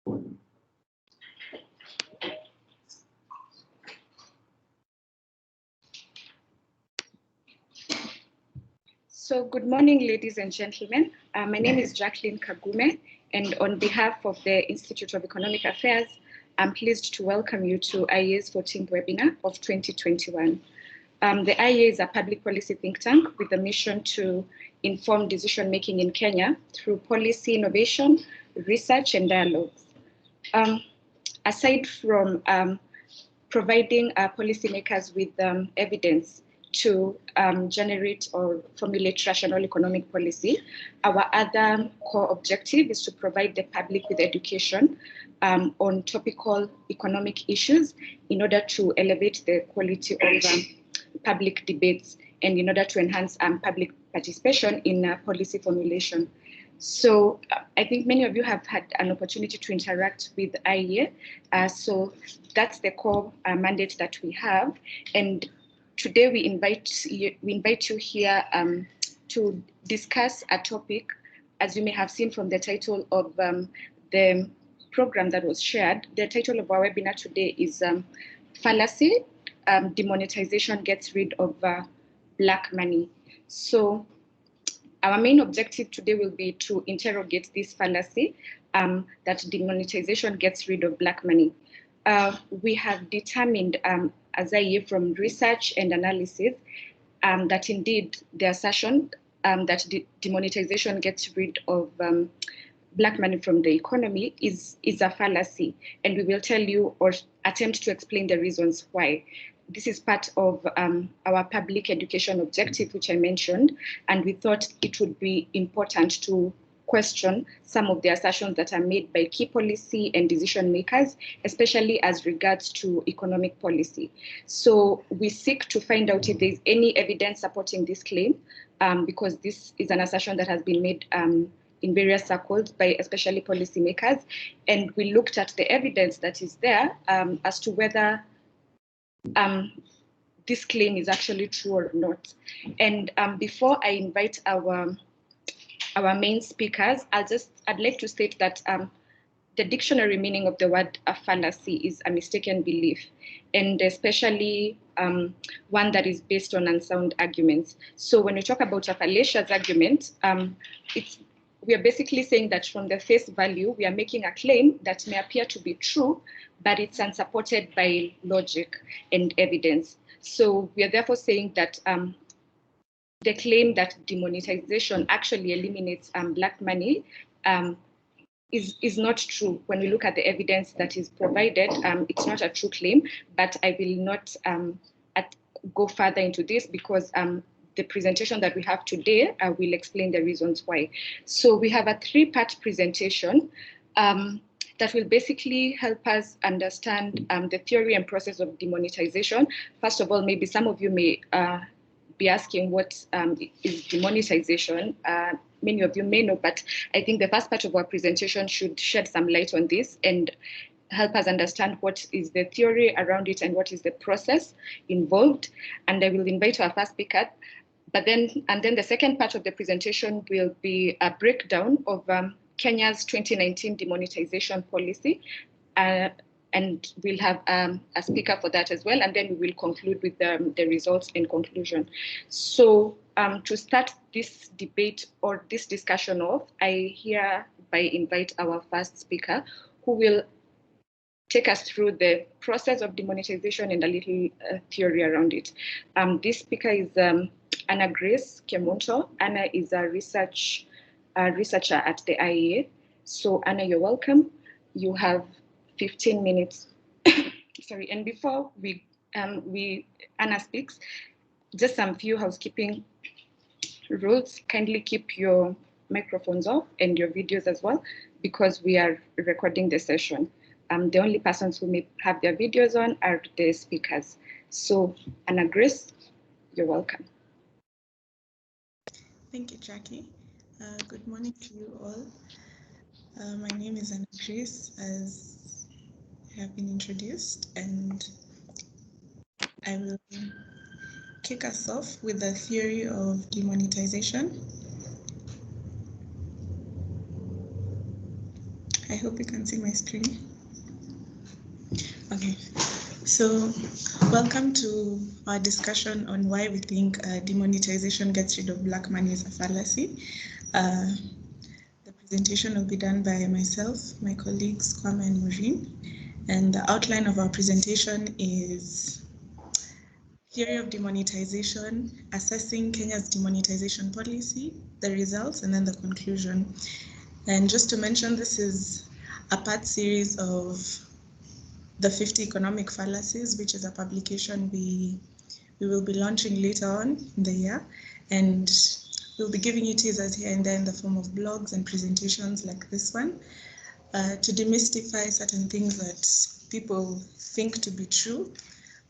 So good morning, ladies and gentlemen. My name is Jacqueline Kagume, and on behalf of the Institute of Economic Affairs, I'm pleased to welcome you to IEA's 14th webinar of 2021. The IEA is a public policy think tank with a mission to inform decision-making in Kenya through policy innovation, research, and dialogues. Aside from providing policymakers with evidence to generate or formulate rational economic policy, our other core objective is to provide the public with education on topical economic issues in order to elevate the quality of public debates and in order to enhance public participation in policy formulation. So I think many of you have had an opportunity to interact with IEA. So that's the core mandate that we have. And today we invite you here to discuss a topic, as you may have seen from the title of the program that was shared. The title of our webinar today is Fallacy, Demonetization Gets Rid of Black Money. So our main objective today will be to interrogate this fallacy that demonetization gets rid of black money. We have determined, as IEA from research and analysis, that indeed the assertion that demonetization gets rid of black money from the economy is a fallacy, and we will tell you or attempt to explain the reasons why. This is part of our public education objective, which I mentioned, and we thought it would be important to question some of the assertions that are made by key policy and decision makers, especially as regards to economic policy. So we seek to find out if there's any evidence supporting this claim, because this is an assertion that has been made in various circles by especially policymakers, and we looked at the evidence that is there as to whether this claim is actually true or not. And before I invite our main speakers, I'd like to state that the dictionary meaning of the word a fallacy is a mistaken belief, and especially one that is based on unsound arguments. So when we talk about a fallacious argument, we are basically saying that from the face value, we are making a claim that may appear to be true, but it's unsupported by logic and evidence. So we are therefore saying that the claim that demonetization actually eliminates black money is not true. When we look at the evidence that is provided, it's not a true claim, but I will not go further into this because the presentation that we have today will explain the reasons why. So we have a three-part presentation that will basically help us understand the theory and process of demonetization. First of all, maybe some of you may be asking what is demonetization. Many of you may know, but I think the first part of our presentation should shed some light on this and help us understand what is the theory around it and what is the process involved. And I will invite our first speaker. But then the second part of the presentation will be a breakdown of Kenya's 2019 demonetization policy, and we'll have a speaker for that as well, and then we will conclude with the results and conclusion. So to start this debate or this discussion off, I hereby invite our first speaker, who will take us through the process of demonetization and a little theory around it. This speaker is Anna Grace Kemonto. Anna is a researcher at the IEA. So Anna, you're welcome. You have 15 minutes. Sorry, and before Anna speaks, just some few housekeeping rules. Kindly keep your microphones off and your videos as well, because we are recording the session. The only persons who may have their videos on are the speakers. So Anna Grace, you're welcome. Thank you, Jackie. Good morning to you all. My name is Anna Grace, as I have been introduced, and I will kick us off with the theory of demonetization. I hope you can see my screen. Okay, so welcome to our discussion on why we think demonetization gets rid of black money is a fallacy. The presentation will be done by myself, my colleagues Kwame and Maureen, and the outline of our presentation is theory of demonetization, assessing Kenya's demonetization policy, the results, and then the conclusion. And just to mention, this is a part series of the 50 Economic Fallacies, which is a publication we will be launching later on in the year. And we'll be giving you teasers here and there in the form of blogs and presentations like this one to demystify certain things that people think to be true,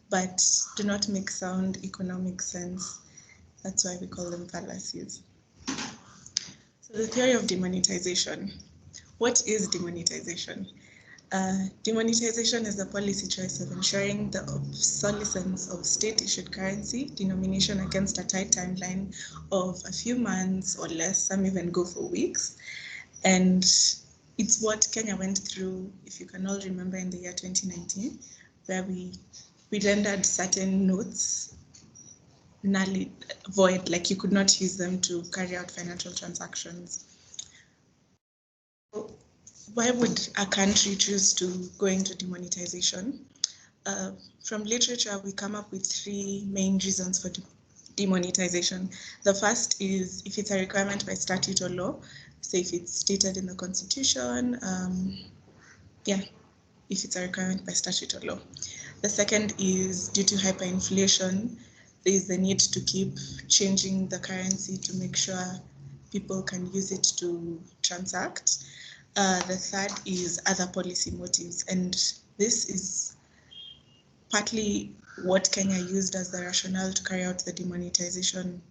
but do not make sound economic sense. That's why we call them fallacies. So the theory of demonetization. What is demonetization? Demonetization is the policy choice of ensuring the obsolescence of state-issued currency, denomination against a tight timeline of a few months or less, some even go for weeks. And it's what Kenya went through, if you can all remember, in the year 2019, where we rendered certain notes null void, like you could not use them to carry out financial transactions. Why would a country choose to go into demonetization? From literature, we come up with three main reasons for demonetization. The first is if it's a requirement by statute or law, so if it's stated in the constitution, if it's a requirement by statute or law. The second is due to hyperinflation. There is the need to keep changing the currency to make sure people can use it to transact. The third is other policy motives, and this is partly what Kenya used as the rationale to carry out the demonetization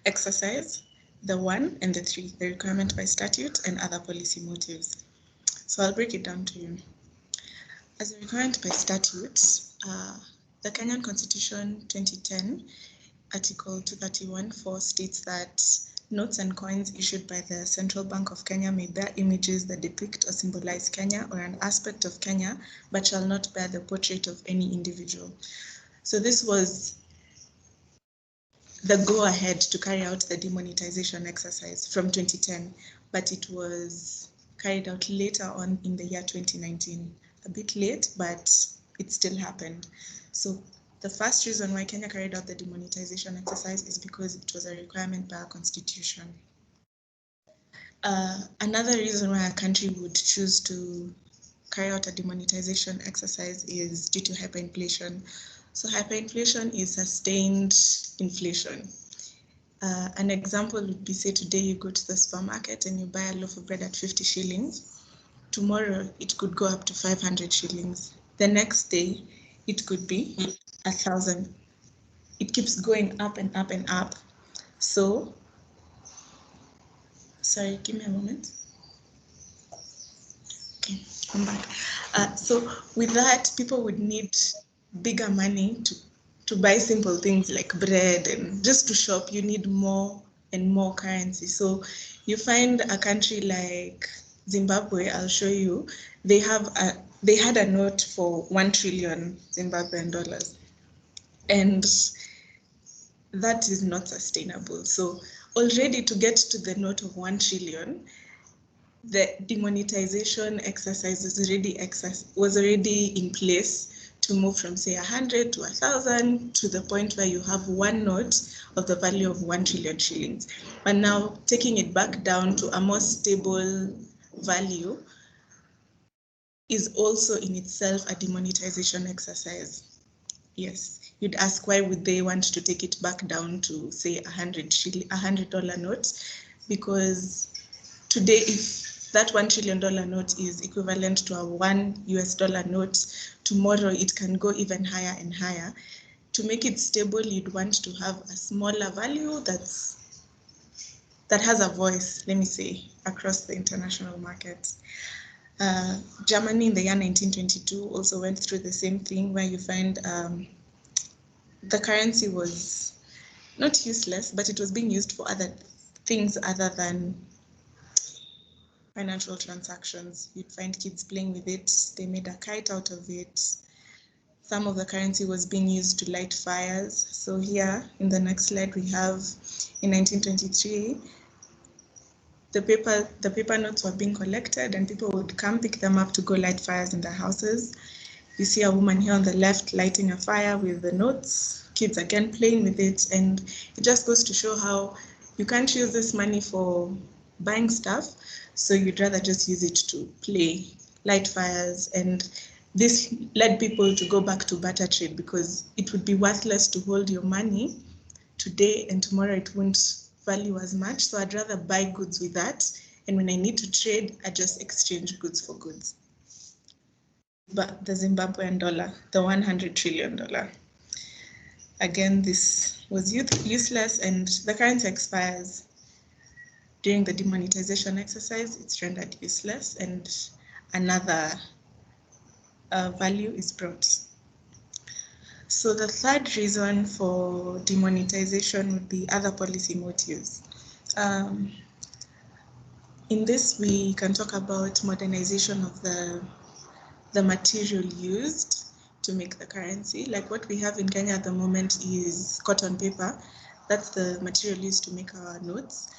exercise, the 1 and the 3, the requirement by statute and other policy motives. So I'll break it down to you. As a requirement by statute, the Kenyan Constitution 2010, Article 231(4) states that notes and coins issued by the Central Bank of Kenya may bear images that depict or symbolize Kenya or an aspect of Kenya, but shall not bear the portrait of any individual. So this was the go-ahead to carry out the demonetization exercise from 2010, but it was carried out later on in the year 2019. A bit late, but it still happened. So the first reason why Kenya carried out the demonetization exercise is because it was a requirement by our constitution. Another reason why a country would choose to carry out a demonetization exercise is due to hyperinflation. So hyperinflation is sustained inflation. An example would be, say today you go to the supermarket and you buy a loaf of bread at 50 shillings. Tomorrow it could go up to 500 shillings. The next day it could be 1,000. It keeps going up and up and up. So, sorry, give me a moment. Okay, I'm back. So with that, people would need bigger money to buy simple things like bread, and just to shop, you need more and more currency. So you find a country like Zimbabwe, I'll show you, they had a note for 1 trillion Zimbabwean dollars. And that is not sustainable. So already to get to the note of 1 trillion, the demonetization exercise was already in place to move from, say, 100 to 1,000 to the point where you have one note of the value of 1 trillion shillings. But now taking it back down to a more stable value is also in itself a demonetization exercise. Yes, you'd ask why would they want to take it back down to, say, $100 note? Because today, if that $1 trillion note is equivalent to a $1 note, tomorrow it can go even higher and higher. To make it stable, you'd want to have a smaller value that has a voice, let me say, across the international markets. Germany in the year 1922 also went through the same thing, where you find the currency was not useless, but it was being used for other things other than financial transactions. You'd find kids playing with it. They made a kite out of it. Some of the currency was being used to light fires. So here in the next slide, we have in 1923, the paper notes were being collected and people would come pick them up to go light fires in their houses. You see a woman here on the left lighting a fire with the notes, kids again playing with it, and it just goes to show how you can't use this money for buying stuff, so you'd rather just use it to play, light fires, and this led people to go back to barter trade because it would be worthless to hold your money today and tomorrow it won't value as much, so I'd rather buy goods with that, and when I need to trade, I just exchange goods for goods. But the Zimbabwean dollar, the $100 trillion. Again, this was useless and the currency expires. During the demonetization exercise, it's rendered useless and another value is brought. So the third reason for demonetization would be other policy motives. In this, we can talk about modernization of the material used to make the currency. Like what we have in Kenya at the moment is cotton paper. That's the material used to make our notes.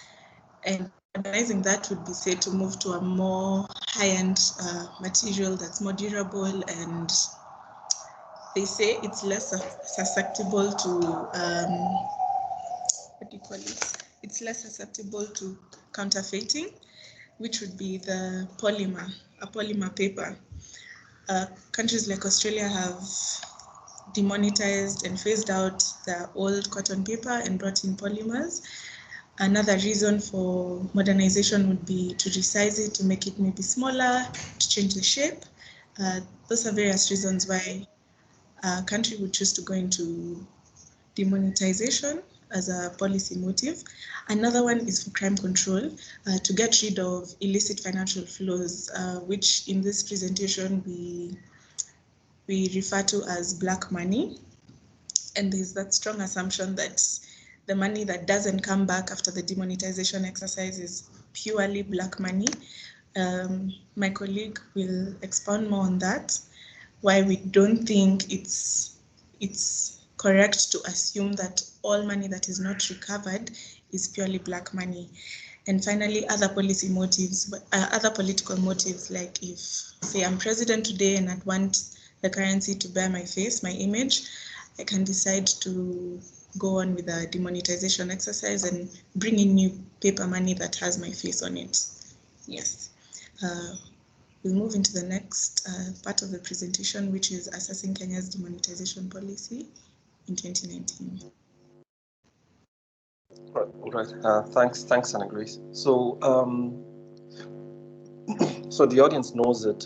And modernizing that would be said to move to a more high-end material that's more durable, and they say it's less susceptible to, what do you call it? It's less susceptible to counterfeiting, which would be the polymer, a polymer paper. Countries like Australia have demonetized and phased out the old cotton paper and brought in polymers. Another reason for modernization would be to resize it, to make it maybe smaller, to change the shape. Those are various reasons why a country would choose to go into demonetization as a policy motive. Another one is for crime control, to get rid of illicit financial flows, which in this presentation we refer to as black money. And there's that strong assumption that the money that doesn't come back after the demonetization exercise is purely black money. My colleague will expound more on that, why we don't think it's correct to assume that all money that is not recovered is purely black money. And finally, other policy motives, other political motives, like if, say, I'm president today and I'd want the currency to bear my face, my image, I can decide to go on with a demonetization exercise and bring in new paper money that has my face on it. Yes. We'll move into the next part of the presentation, which is assessing Kenya's demonetization policy in 2019. All right. Thanks, Anna Grace. So, so the audience knows that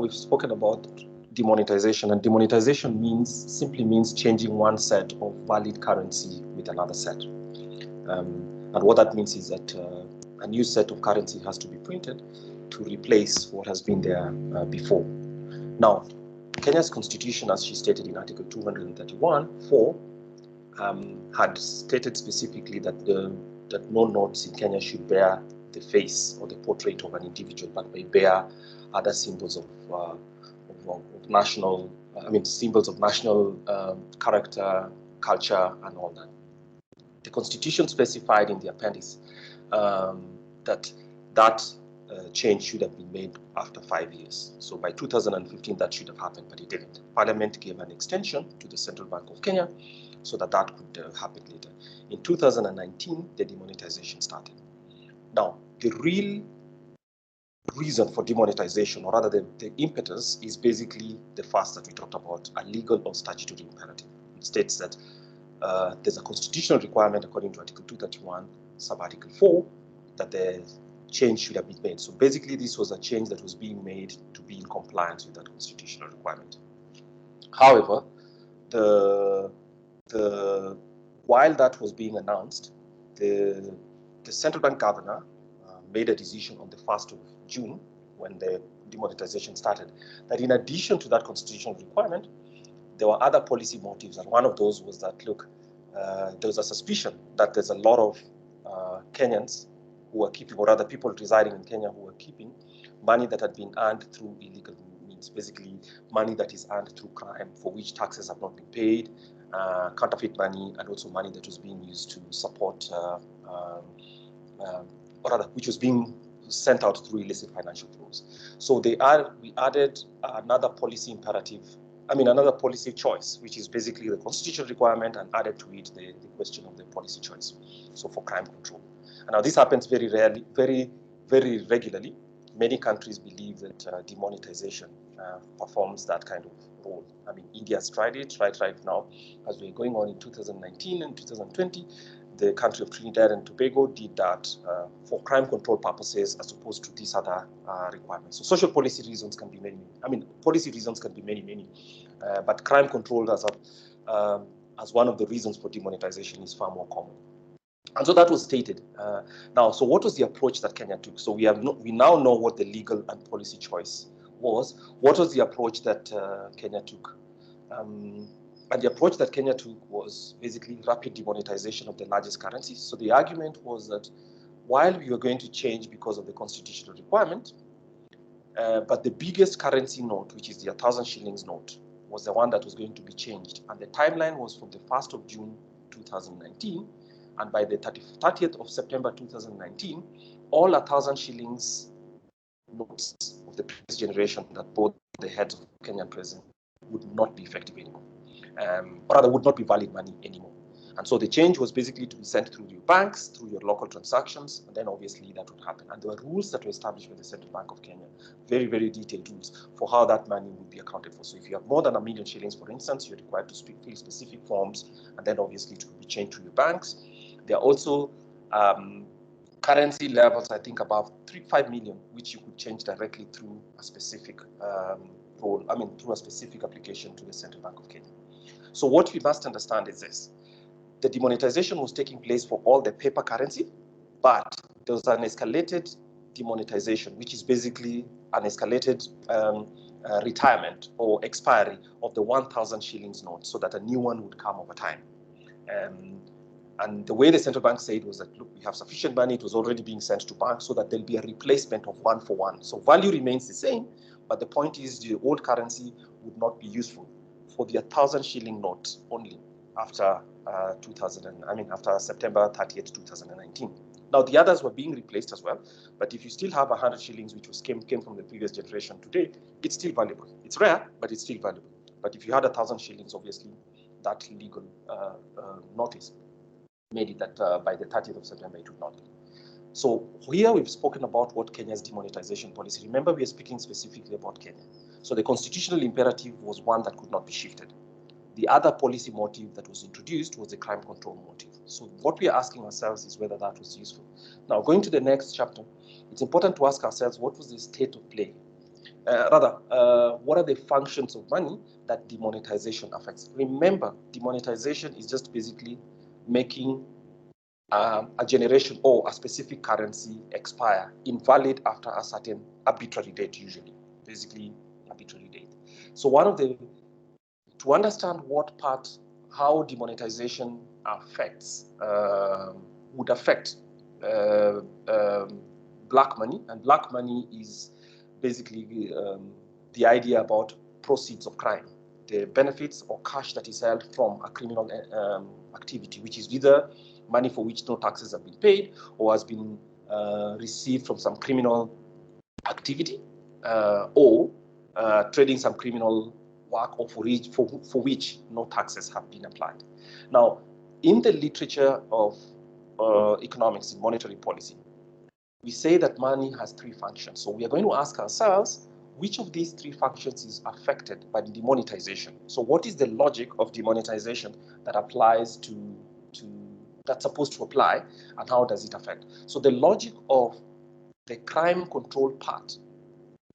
we've spoken about demonetization, and demonetization simply means changing one set of valid currency with another set. And what that means is that a new set of currency has to be printed to replace what has been there before. Now, Kenya's constitution, as she stated in Article 231(4), had stated specifically that that no notes in Kenya should bear the face or the portrait of an individual, but may bear other symbols of national, symbols of national character, culture, and all that. The constitution specified in the appendix that change should have been made after 5 years. So by 2015, that should have happened, but it didn't. Parliament gave an extension to the Central Bank of Kenya so that could happen later. In 2019, the demonetization started. Now, the real reason for demonetization, or rather the impetus, is basically the first that we talked about, a legal or statutory imperative. It states that there's a constitutional requirement according to Article 231, sub-Article 4, that the change should have been made. So basically, this was a change that was being made to be in compliance with that constitutional requirement. However, while that was being announced, the central bank governor made a decision on the 1st of June, when the demonetization started, that in addition to that constitutional requirement, there were other policy motives, and one of those was that, look, there was a suspicion that there's a lot of Kenyans who were keeping, or rather people residing in Kenya who were keeping money that had been earned through illegal means, basically money that is earned through crime for which taxes have not been paid, counterfeit money, and also money that was being used to support, or rather, which was being sent out through illicit financial flows. So we added another policy imperative, another policy choice, which is basically the constitutional requirement, and added to it the question of the policy choice. So for crime control. And now this happens very rarely, very, very regularly. Many countries believe that demonetization performs that kind of role. India has tried it right now. As we're going on in 2019 and 2020, the country of Trinidad and Tobago did that for crime control purposes, as opposed to these other requirements. So social policy reasons can be many. Policy reasons can be many, but crime control as one of the reasons for demonetization is far more common. And so that was stated. Now, so what was the approach that Kenya took? So we now know what the legal and policy choice was. What was the approach that Kenya took? And the approach that Kenya took was basically rapid demonetization of the largest currencies. So the argument was that while we were going to change because of the constitutional requirement, but the biggest currency note, which is the 1,000 shillings note, was the one that was going to be changed. And the timeline was from the 1st of June 2019. And by the 30th of September 2019, all 1,000 shillings notes of the previous generation that bore the heads of Kenyan president would not be effective anymore. Or rather, would not be valid money anymore. And so the change was basically to be sent through your banks, through your local transactions, and then obviously that would happen. And there were rules that were established by the Central Bank of Kenya, very, very detailed rules for how that money would be accounted for. So if you have more than 1 million shillings, for instance, you're required to fill specific forms, and then obviously it will be changed to your banks. There are also currency levels, I think above 5 million, which you could change directly through a specific through a specific application to the Central Bank of Kenya. So what we must understand is this. The demonetization was taking place for all the paper currency, but there was an escalated demonetization, which is basically an escalated retirement or expiry of the 1,000 shillings note, so that a new one would come over time. And the way the central bank said was that, look, we have sufficient money, it was already being sent to banks, so that there'll be a replacement of 1 for 1. So value remains the same, but the point is the old currency would not be useful for the 1,000 shilling note only after after September 30th, 2019. Now the others were being replaced as well, but if you still have 100 shillings, which came from the previous generation today, it's still valuable. It's rare, but it's still valuable. But if you had 1,000 shillings, obviously that legal notice made it that by the 30th of September it would not be. So here we've spoken about what Kenya's demonetization policy. Remember, we are speaking specifically about Kenya. So the constitutional imperative was one that could not be shifted. The other policy motive that was introduced was the crime control motive. So what we are asking ourselves is whether that was useful. Now, going to the next chapter, it's important to ask ourselves, what was the state of play? What are the functions of money that demonetization affects? Remember, demonetization is just basically making a generation or a specific currency expire, invalid after a certain arbitrary date, usually, basically arbitrary date. So to understand how demonetization would affect black money, and black money is basically the idea about proceeds of crime, the benefits or cash that is held from a criminal activity, which is either money for which no taxes have been paid or has been received from some criminal activity or trading some criminal work, or for which no taxes have been applied. Now, in the literature of economics and monetary policy, we say that money has 3 functions. So we are going to ask ourselves, which of these 3 functions is affected by demonetization? So what is the logic of demonetization that applies that's supposed to apply, and how does it affect? So the logic of the crime control part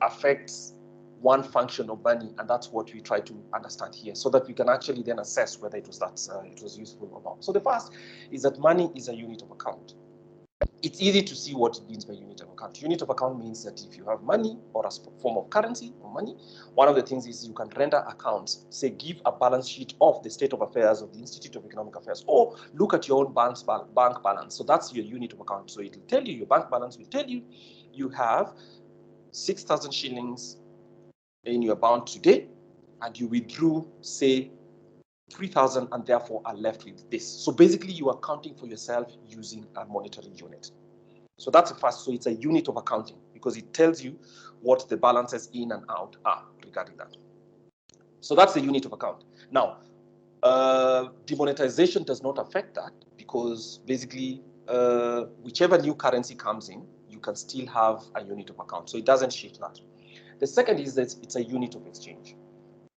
affects one function of money, and that's what we try to understand here, so that we can actually then assess whether it was useful or not. So the first is that money is a unit of account. it's easy to see what it means by unit of account. Unit of account means that if you have money or a form of currency or money, one of the things is you can render accounts, say give a balance sheet of the state of affairs of the Institute of Economic Affairs, or look at your own bank balance. So that's your unit of account. So it'll tell you, your bank balance will tell you, you have 6,000 shillings in your account today, and you withdrew, say, 3,000 and therefore are left with this. So basically you are accounting for yourself using a monetary unit. So that's the first. So it's a unit of accounting because it tells you what the balances in and out are regarding that. So that's the unit of account. Now, demonetization does not affect that because basically whichever new currency comes in, you can still have a unit of account. So it doesn't shift that. The second is that it's a unit of exchange.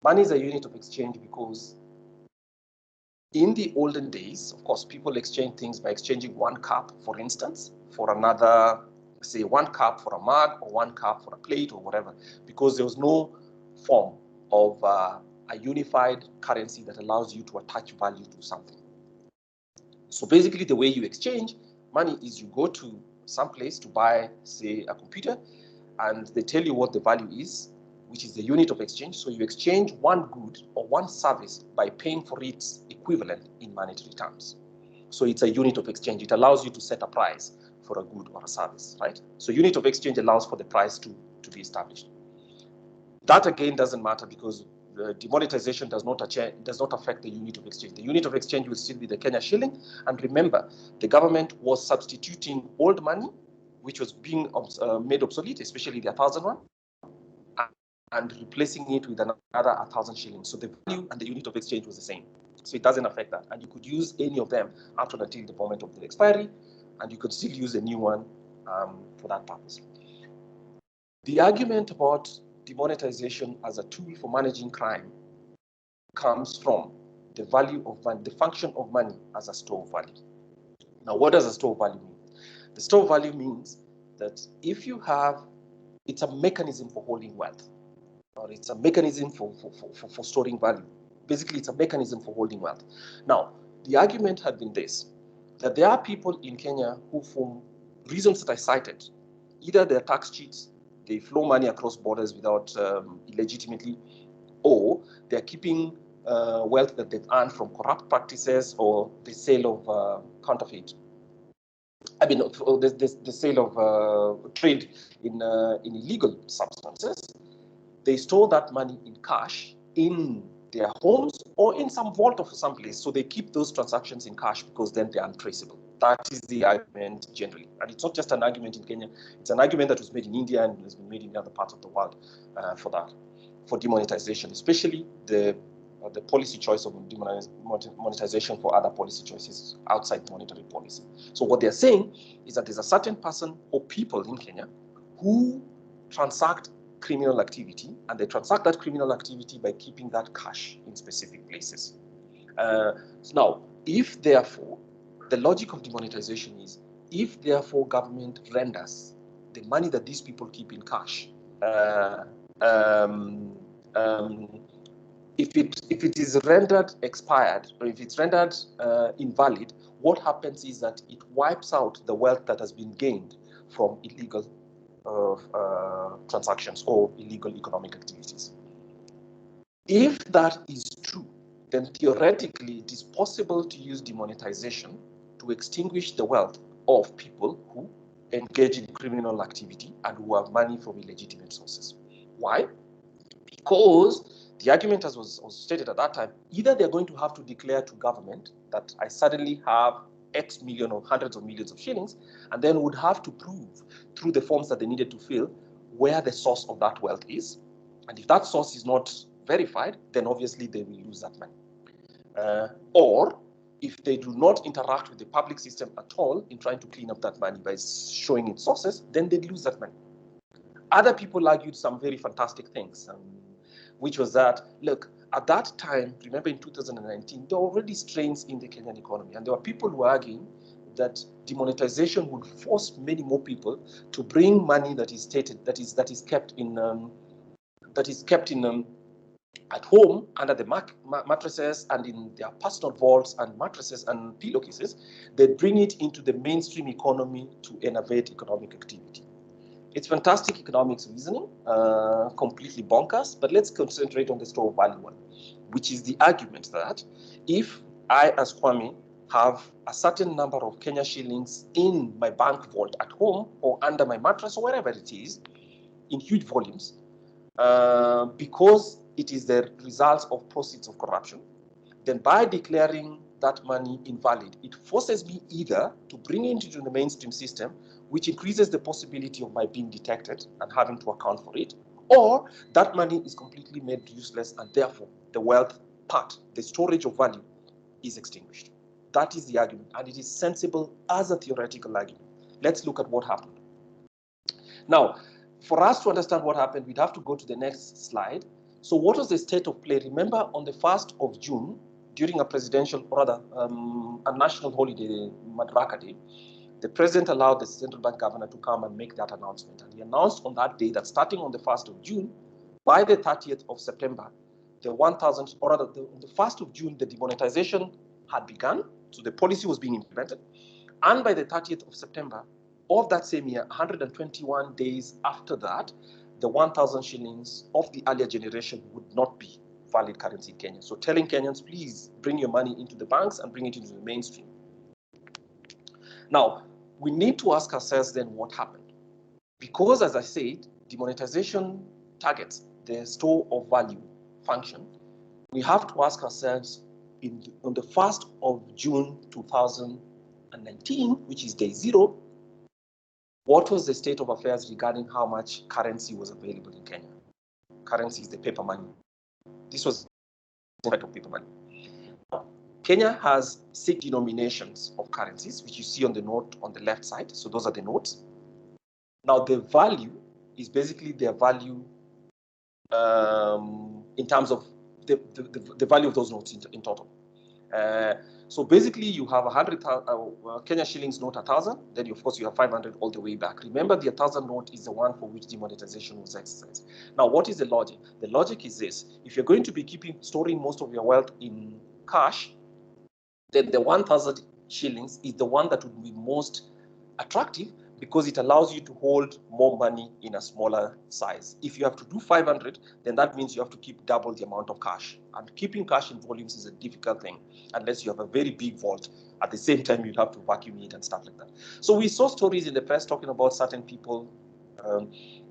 Money is a unit of exchange because in the olden days, of course, people exchange things by exchanging one cup, for instance, for another, say one cup for a mug or one cup for a plate or whatever, because there was no form of a unified currency that allows you to attach value to something. So basically the way you exchange money is you go to some place to buy, say, a computer, and they tell you what the value is, which is the unit of exchange. So you exchange one good or one service by paying for its equivalent in monetary terms. So it's a unit of exchange. It allows you to set a price for a good or a service, right? So unit of exchange allows for the price to be established. That again doesn't matter because the demonetization does not affect the unit of exchange. The unit of exchange will still be the Kenya shilling. And remember, the government was substituting old money, which was being made obsolete, especially the 1,000 one, and replacing it with another 1,000 shillings. So the value and the unit of exchange was the same. So it doesn't affect that. And you could use any of them up until the moment of the expiry, and you could still use a new one for that purpose. The argument about demonetization as a tool for managing crime comes from the value of money, the function of money as a store of value. Now, what does a store of value mean? The store of value means that if you have, it's a mechanism for holding wealth, or it's a mechanism for storing value. Basically, it's a mechanism for holding wealth. Now, the argument had been this, that there are people in Kenya who, for reasons that I cited, either they're tax cheats, they flow money across borders without illegitimately, or they're keeping wealth that they've earned from corrupt practices or the sale of counterfeit. I mean, the sale of trade in illegal substances. They store that money in cash in their homes or in some vault of some place. So they keep those transactions in cash because then they're untraceable. That is the argument generally. And it's not just an argument in Kenya. It's an argument that was made in India and has been made in other parts of the world for that, for demonetization, especially the policy choice of demonetization for other policy choices outside monetary policy. So what they're saying is that there's a certain person or people in Kenya who transact criminal activity, and they transact that criminal activity by keeping that cash in specific places. Now, if therefore, the logic of demonetization is, if therefore government renders the money that these people keep in cash, if it is rendered expired, or if it's rendered invalid, what happens is that it wipes out the wealth that has been gained from illegal transactions or illegal economic activities. If that is true, then theoretically it is possible to use demonetization to extinguish the wealth of people who engage in criminal activity and who have money from illegitimate sources. Why? Because the argument, as was stated at that time, either they're going to have to declare to government that I suddenly have X million or hundreds of millions of shillings, and then would have to prove through the forms that they needed to fill where the source of that wealth is. And if that source is not verified, then obviously they will lose that money. Or if they do not interact with the public system at all in trying to clean up that money by showing its sources, then they lose that money. Other people argued some very fantastic things, which was that, look, at that time, remember in 2019, there were already strains in the Kenyan economy, and there were people who were arguing that demonetization would force many more people to bring money that is stated, that is kept in at home under the mattresses and in their personal vaults and mattresses and pillowcases, they bring it into the mainstream economy to innovate economic activity. It's fantastic economics reasoning, completely bonkers, but let's concentrate on the store of value one, which is the argument that if I, as Kwame, have a certain number of Kenya shillings in my bank vault at home or under my mattress or wherever it is, in huge volumes, because it is the result of proceeds of corruption, then by declaring that money invalid, it forces me either to bring it into the mainstream system, which increases the possibility of my being detected and having to account for it, or that money is completely made useless and therefore the wealth part, the storage of value, is extinguished. That is the argument, and it is sensible as a theoretical argument. Let's look at what happened. Now, for us to understand what happened, we'd have to go to the next slide. So what was the state of play? Remember, on the 1st of June, during a presidential, or rather, a national holiday, Madaraka Day, the president allowed the central bank governor to come and make that announcement. And he announced on that day that starting on the 1st of June, by the 30th of September, the 1,000, or rather, on the 1st of June, the demonetization had begun. So the policy was being implemented. And by the 30th of September of that same year, 121 days after that, the 1,000 shillings of the earlier generation would not be valid currency in Kenya. So telling Kenyans, please bring your money into the banks and bring it into the mainstream. Now, we need to ask ourselves then what happened. Because, as I said, demonetization targets the store of value function, we have to ask ourselves on the 1st of June 2019, which is day 0, what was the state of affairs regarding how much currency was available in Kenya? Currency is the paper money. This was the type of paper money. Now, Kenya has 6 denominations of currencies, which you see on the note on the left side. So those are the notes. Now, the value is basically their value in terms of the value of those notes in total. So basically, you have 100 Kenya shillings note 1,000. Then, of course, you have 500 all the way back. Remember, the 1,000 note is the one for which demonetization was exercised. Now, what is the logic? The logic is this: if you're going to be storing most of your wealth in cash, then the 1,000 shillings is the one that would be most attractive because it allows you to hold more money in a smaller size. If you have to do 500, then that means you have to keep double the amount of cash. And keeping cash in volumes is a difficult thing unless you have a very big vault. At the same time, you'd have to vacuum it and stuff like that. So we saw stories in the press talking about certain people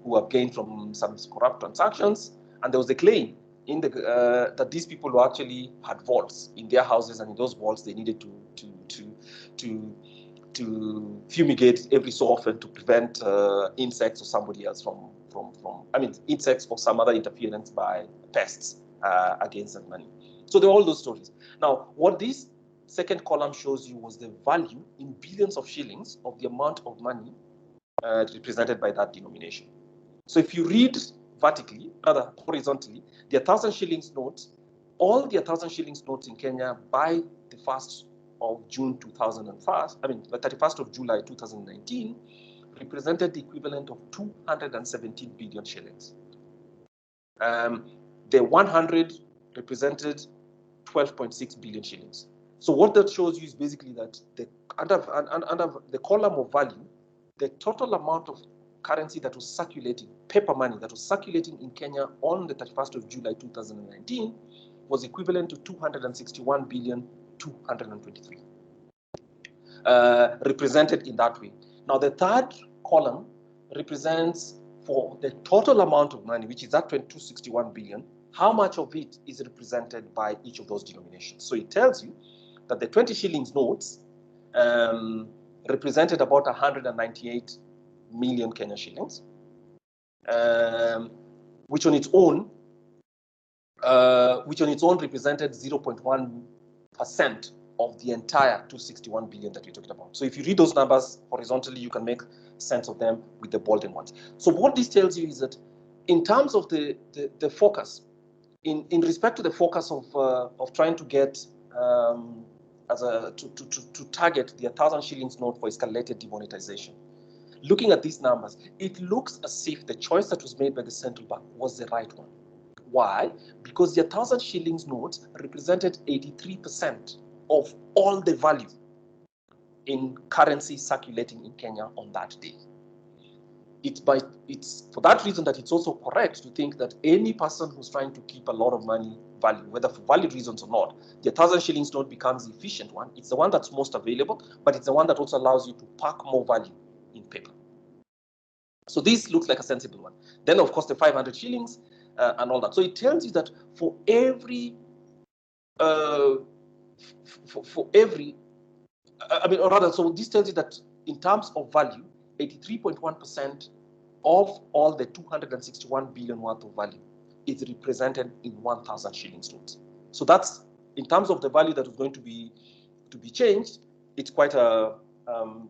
who have gained from some corrupt transactions, and there was a claim in the that these people who actually had vaults in their houses, and in those vaults they needed to fumigate every so often to prevent insects or somebody else from insects or some other interference by pests against that money. So there are all those stories. Now, what this second column shows you was the value in billions of shillings of the amount of money represented by that denomination. So if you read vertically, rather horizontally, the 1,000 shillings notes, all the 1,000 shillings notes in Kenya by the 1st of June 2001, the 31st of July 2019, represented the equivalent of 217 billion shillings. The 100 represented 12.6 billion shillings. So what that shows you is basically that under the column of value, the total amount of currency that was circulating, paper money that was circulating in Kenya on the 31st of July 2019 was equivalent to 261 billion 223, represented in that way. Now, the third column represents for the total amount of money, which is that 261 billion, how much of it is represented by each of those denominations. So it tells you that the 20 shillings notes represented about 198 million Kenya shillings, which on its own represented 0.1% of the entire 261 billion that we're talking about. So if you read those numbers horizontally, you can make sense of them with the bolded ones. So what this tells you is that in terms of the focus, in respect to the focus of trying to get to target the 1,000 shillings note for escalated demonetization, looking at these numbers, it looks as if the choice that was made by the central bank was the right one. Why? Because their 1,000 shillings notes represented 83% of all the value in currency circulating in Kenya on that day. It's for that reason that it's also correct to think that any person who's trying to keep a lot of money value, whether for valid reasons or not, the 1,000 shillings note becomes the efficient one. It's the one that's most available, but it's the one that also allows you to pack more value in paper. So this looks like a sensible one. Then, of course, the 500 shillings and all that. So it tells you that for every, or rather, so this tells you that in terms of value, 83.1% of all the 261 billion worth of value is represented in 1,000 shillings notes. So that's, in terms of the value that is going to be changed, it's quite a,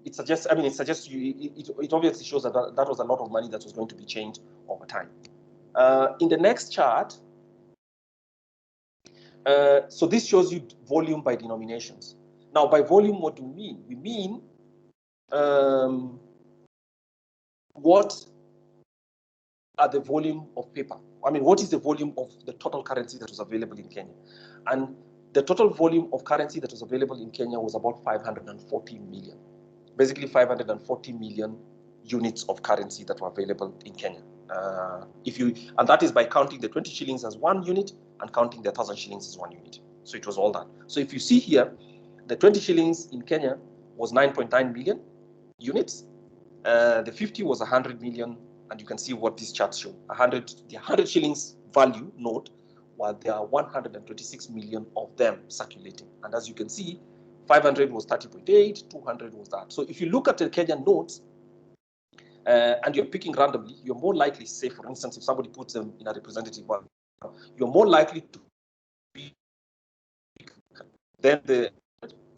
it suggests it obviously shows that that was a lot of money that was going to be changed over time. In the next chart, so this shows you volume by denominations. Now, by volume, what do we mean? We mean what are the volume of paper? I mean, what is the volume of the total currency that was available in Kenya? And the total volume of currency that was available in Kenya was about 540 million. Basically, 540 million units of currency that were available in Kenya. And that is by counting the 20 shillings as one unit and counting the 1,000 shillings as one unit. So it was all that. So if you see here, the 20 shillings in Kenya was 9.9 million units. The 50 was 100 million, and you can see what these charts show. The 100 shillings value note, while there are 126 million of them circulating. And as you can see, 500 was 30.8, 200 was that. So if you look at the Kenyan notes, and you're picking randomly, you're more likely, say for instance, if somebody puts them in a representative one, you're more likely to be than the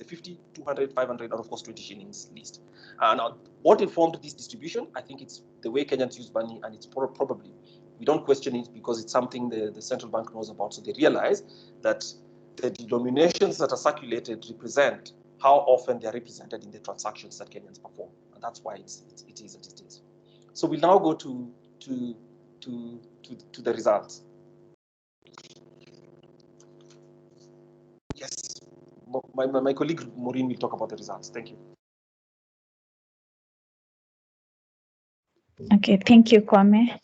50, 200, 500, and of course 20 shillings list. And what informed this distribution? I think it's the way Kenyans use money, and it's probably, we don't question it because it's something the central bank knows about. So they realize that the denominations that are circulated represent how often they are represented in the transactions that Kenyans perform. And that's why it is as it is. So we'll now go to the results. Yes, my colleague Maureen will talk about the results. Thank you. Okay, thank you, Kwame.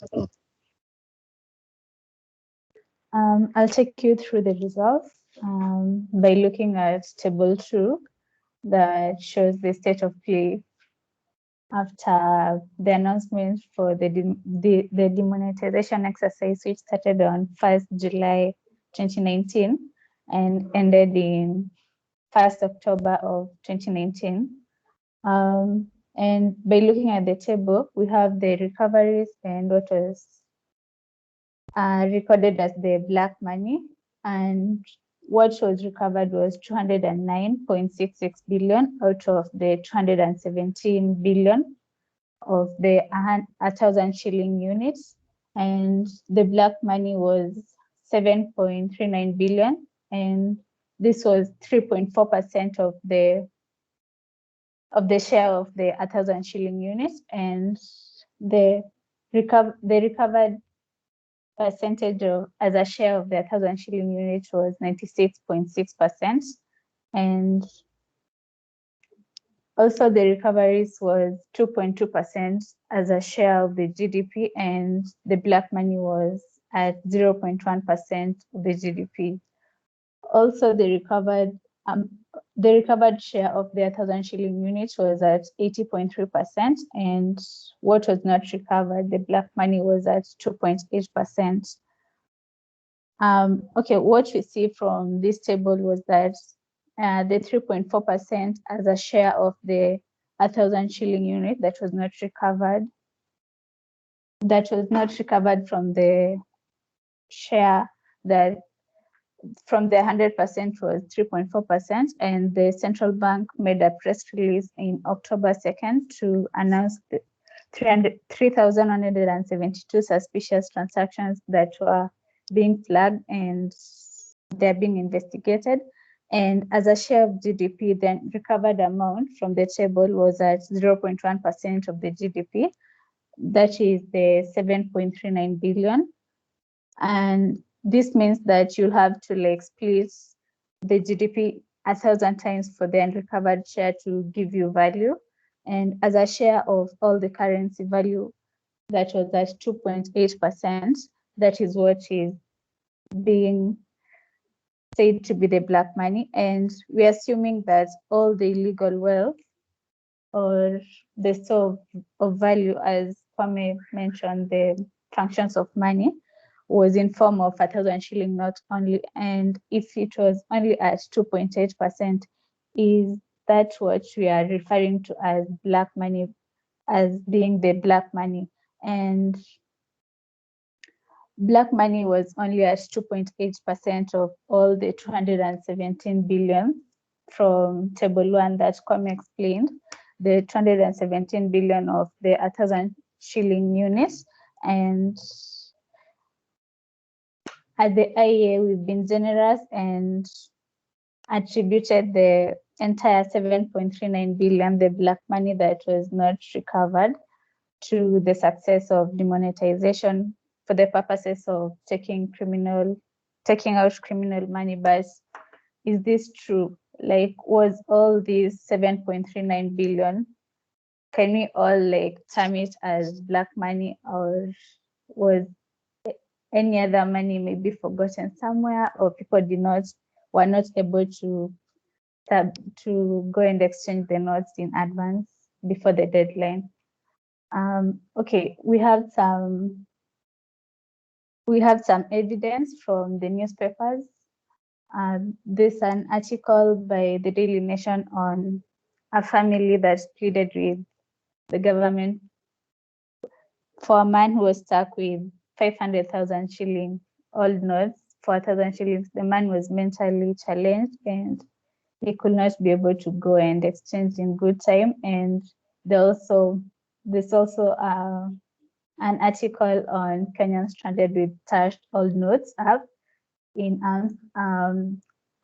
I'll take you through the results by looking at table 2 that shows the state of play after the announcement for the demonetization exercise, which started on 1st July 2019 and ended in 1st October of 2019. And by looking at the table, we have the recoveries and what was recorded as the black money, and what was recovered was 209.66 billion out of the 217 billion of the 1,000 shilling units, and the black money was 7.39 billion, and this was 3.4% of the share of the 1,000 shilling units, and the recovered percentage as a share of the 1,000 shilling unit was 96.6%, and also the recoveries was 2.2% as a share of the GDP, and the black money was at 0.1% of the GDP. Also, the recovered share of the 1,000 shilling units was at 80.3%, and what was not recovered, the black money, was at 2.8%. Okay, what we see from this table was that the 3.4% as a share of the 1,000 shilling unit that was not recovered from the share that from the 100% was 3.4%, and the central bank made a press release in October 2nd to announce 3,172 suspicious transactions that were being flagged and they're being investigated. And as a share of GDP, the recovered amount from the table was at 0.1% of the GDP, that is the 7.39 billion. And this means that you'll have to like split the GDP 1,000 times for the unrecovered share to give you value. And as a share of all the currency value that was at 2.8%, that is what is being said to be the black money. And we're assuming that all the illegal wealth or the source of value, as Kwame mentioned, the functions of money, was in form of 1,000 shilling note only. And if it was only at 2.8%, is that what we are referring to as black money, as being the black money? And black money was only at 2.8% of all the 217 billion from table 1 that Kwame explained, the 217 billion of the 1,000 shilling units. And at the IEA, we've been generous and attributed the entire 7.39 billion, the black money that was not recovered, to the success of demonetization for the purposes of taking out criminal money. But is this true? Like, was all these 7.39 billion, can we all like term it as black money, or was any other money maybe forgotten somewhere, or people were not able to go and exchange the notes in advance before the deadline? Okay, we have some evidence from the newspapers. There's an article by the Daily Nation on a family that pleaded with the government for a man who was stuck with 500,000 shilling old notes for 1,000 shillings. The man was mentally challenged and he could not be able to go and exchange in good time. And there's also an article on Kenyans stranded with stashed old notes app in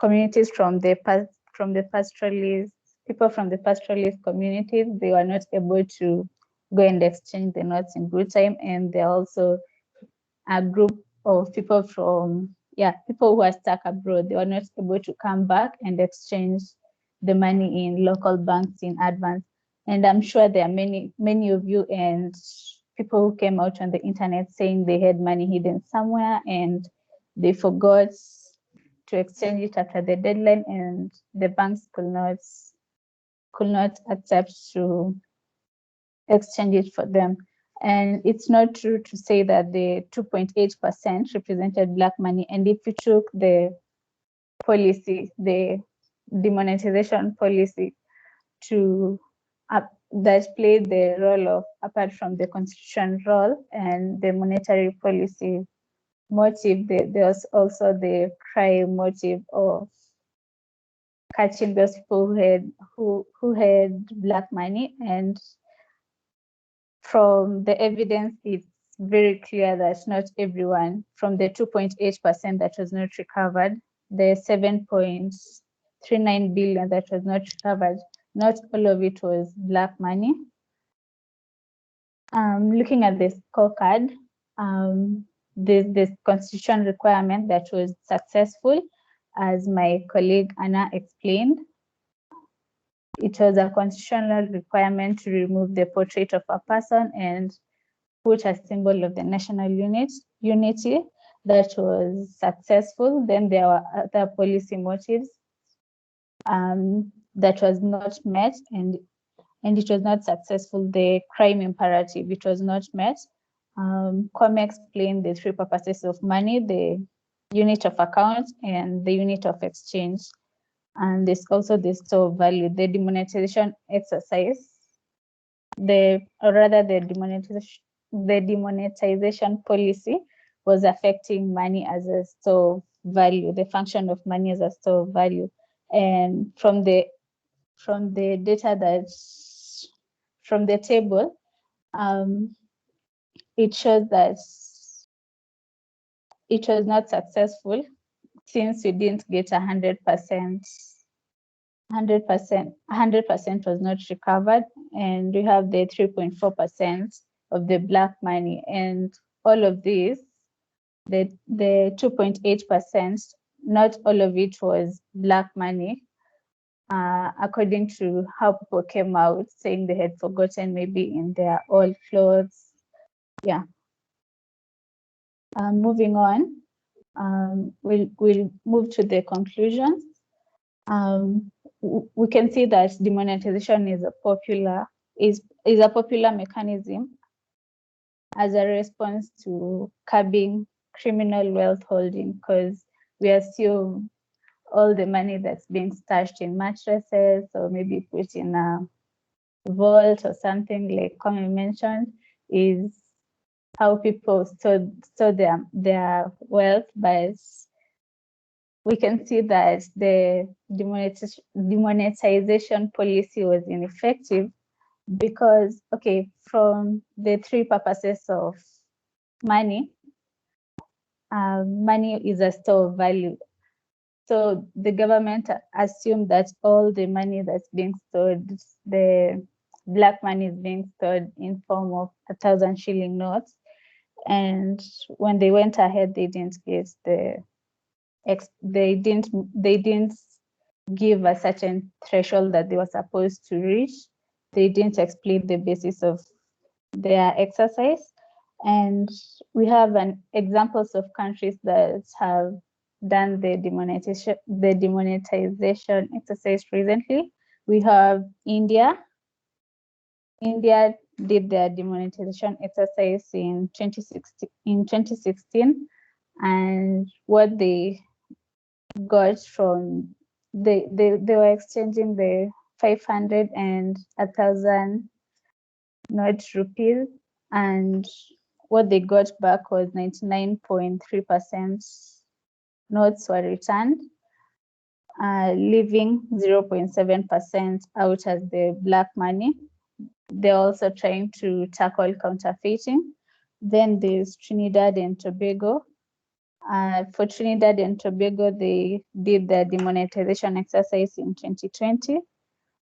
communities from the pastoralist, people from the pastoralist communities. They were not able to go and exchange the notes in good time. And there are also a group of people people who are stuck abroad. They were not able to come back and exchange the money in local banks in advance. And I'm sure there are many of you and people who came out on the internet saying they had money hidden somewhere and they forgot to exchange it after the deadline, and the banks could not accept to exchange it for them. And it's not true to say that the 2.8% represented black money. And if you took the policy, the demonetization policy, that played the role of, apart from the constitution role and the monetary policy motive, there's also the crime motive of catching those people who had black money. And from the evidence, it's very clear that not everyone, from the 2.8% that was not recovered, the 7.39 billion that was not recovered, not all of it was black money. Looking at the scorecard, this constitution requirement that was successful, as my colleague Anna explained. It was a constitutional requirement to remove the portrait of a person and put a symbol of the national unity. That was successful. Then there were other policy motives that was not met, and it was not successful. The crime imperative, it was not met. Kwame explained the three purposes of money: the unit of account and the unit of exchange. And there's also the store of value. The demonetization exercise, the demonetization policy was affecting money as a store of value, the function of money as a store of value. And from the data from the table, it shows that it was not successful since we didn't get 100%. 100% was not recovered, and we have the 3.4% of the black money. And all of this the 2.8%, not all of it was black money, according to how people came out saying they had forgotten maybe in their old clothes. Yeah. Moving on, we'll move to the conclusions. We can see that demonetization is a popular mechanism as a response to curbing criminal wealth holding, because we assume all the money that's being stashed in mattresses or maybe put in a vault or something, like Kwame mentioned, is how people store their wealth. But we can see that the demonetization policy was ineffective because, okay, from the three purposes of money, money is a store of value. So the government assumed that all the money that's being stored, the black money is being stored in form of 1,000 shilling notes. And when they went ahead, they didn't get they didn't give a certain threshold that they were supposed to reach. They didn't explain the basis of their exercise. And we have examples of countries that have done the demonetization exercise recently. We have India. India did their demonetization exercise in 2016, and what they got from they were exchanging the 500 and 1,000 not rupees, and what they got back was 99.3% notes were returned, leaving 0.7% out as the black money. They're also trying to tackle counterfeiting. Then there's Trinidad and Tobago. For Trinidad and Tobago, they did the demonetization exercise in 2020.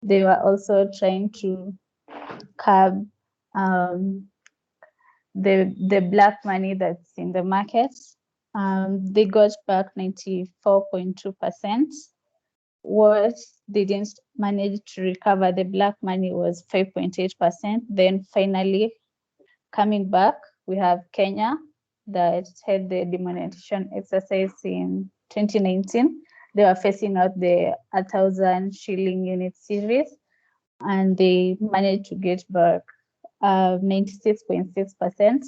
They were also trying to curb the black money that's in the market. They got back 94.2%. What they didn't manage to recover the black money was 5.8%. Then finally, coming back, we have Kenya that had the demonetization exercise in 2019. They were facing out the 1,000 shilling unit series, and they managed to get back 96.6%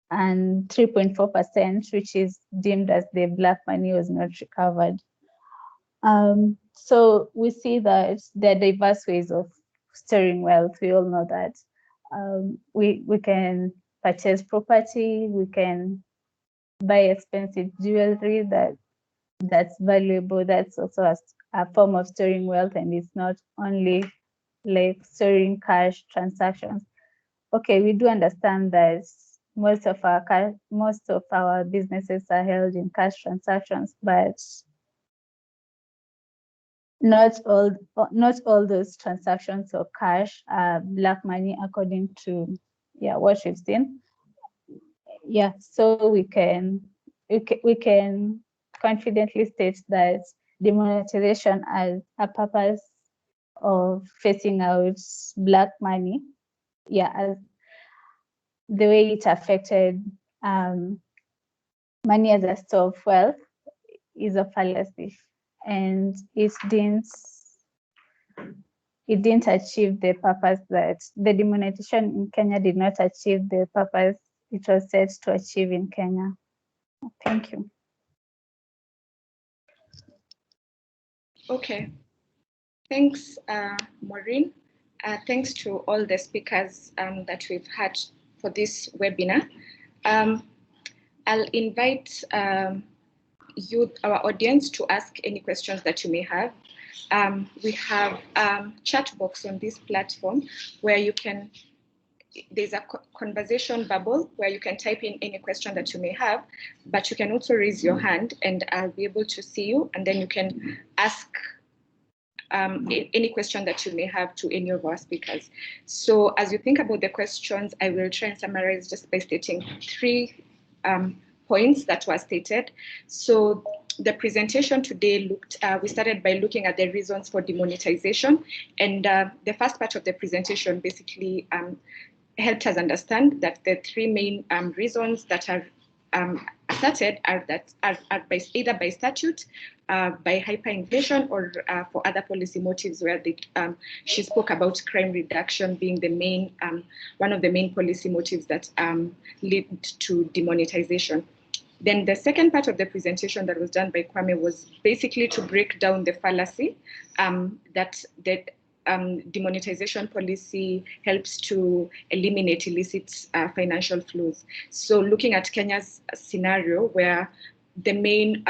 and 3.4%, which is deemed as the black money was not recovered. So we see that there are diverse ways of storing wealth. We all know that. We can purchase property, we can buy expensive jewelry that's valuable. That's also a form of storing wealth, and it's not only like storing cash transactions. Okay, we do understand that most of our businesses are held in cash transactions, but not all those transactions of cash are black money, according to what we've seen. Yeah, so we can confidently state that demonetization as a purpose of phasing out black money, as the way it affected money as a store of wealth, is a fallacy, and it didn't achieve the purpose that the demonetization in Kenya did not achieve the purpose it was set to achieve in Kenya. Thank you. Okay. Thanks, Maureen. Thanks to all the speakers that we've had for this webinar. I'll invite you, our audience, to ask any questions that you may have. We have chat box on this platform where you can, there's a conversation bubble where you can type in any question that you may have, but you can also raise your hand and I'll be able to see you, and then you can ask any question that you may have to any of our speakers. So as you think about the questions, I will try and summarize just by stating three points that were stated. So the presentation today we started by looking at the reasons for demonetization. And the first part of the presentation basically helped us understand that the three main reasons that are asserted are either by statute, by hyperinflation, or for other policy motives, where she spoke about crime reduction being the main one of the main policy motives that lead to demonetization. Then the second part of the presentation that was done by Kwame was basically to break down the fallacy that demonetization policy helps to eliminate illicit financial flows. So looking at Kenya's scenario, where the main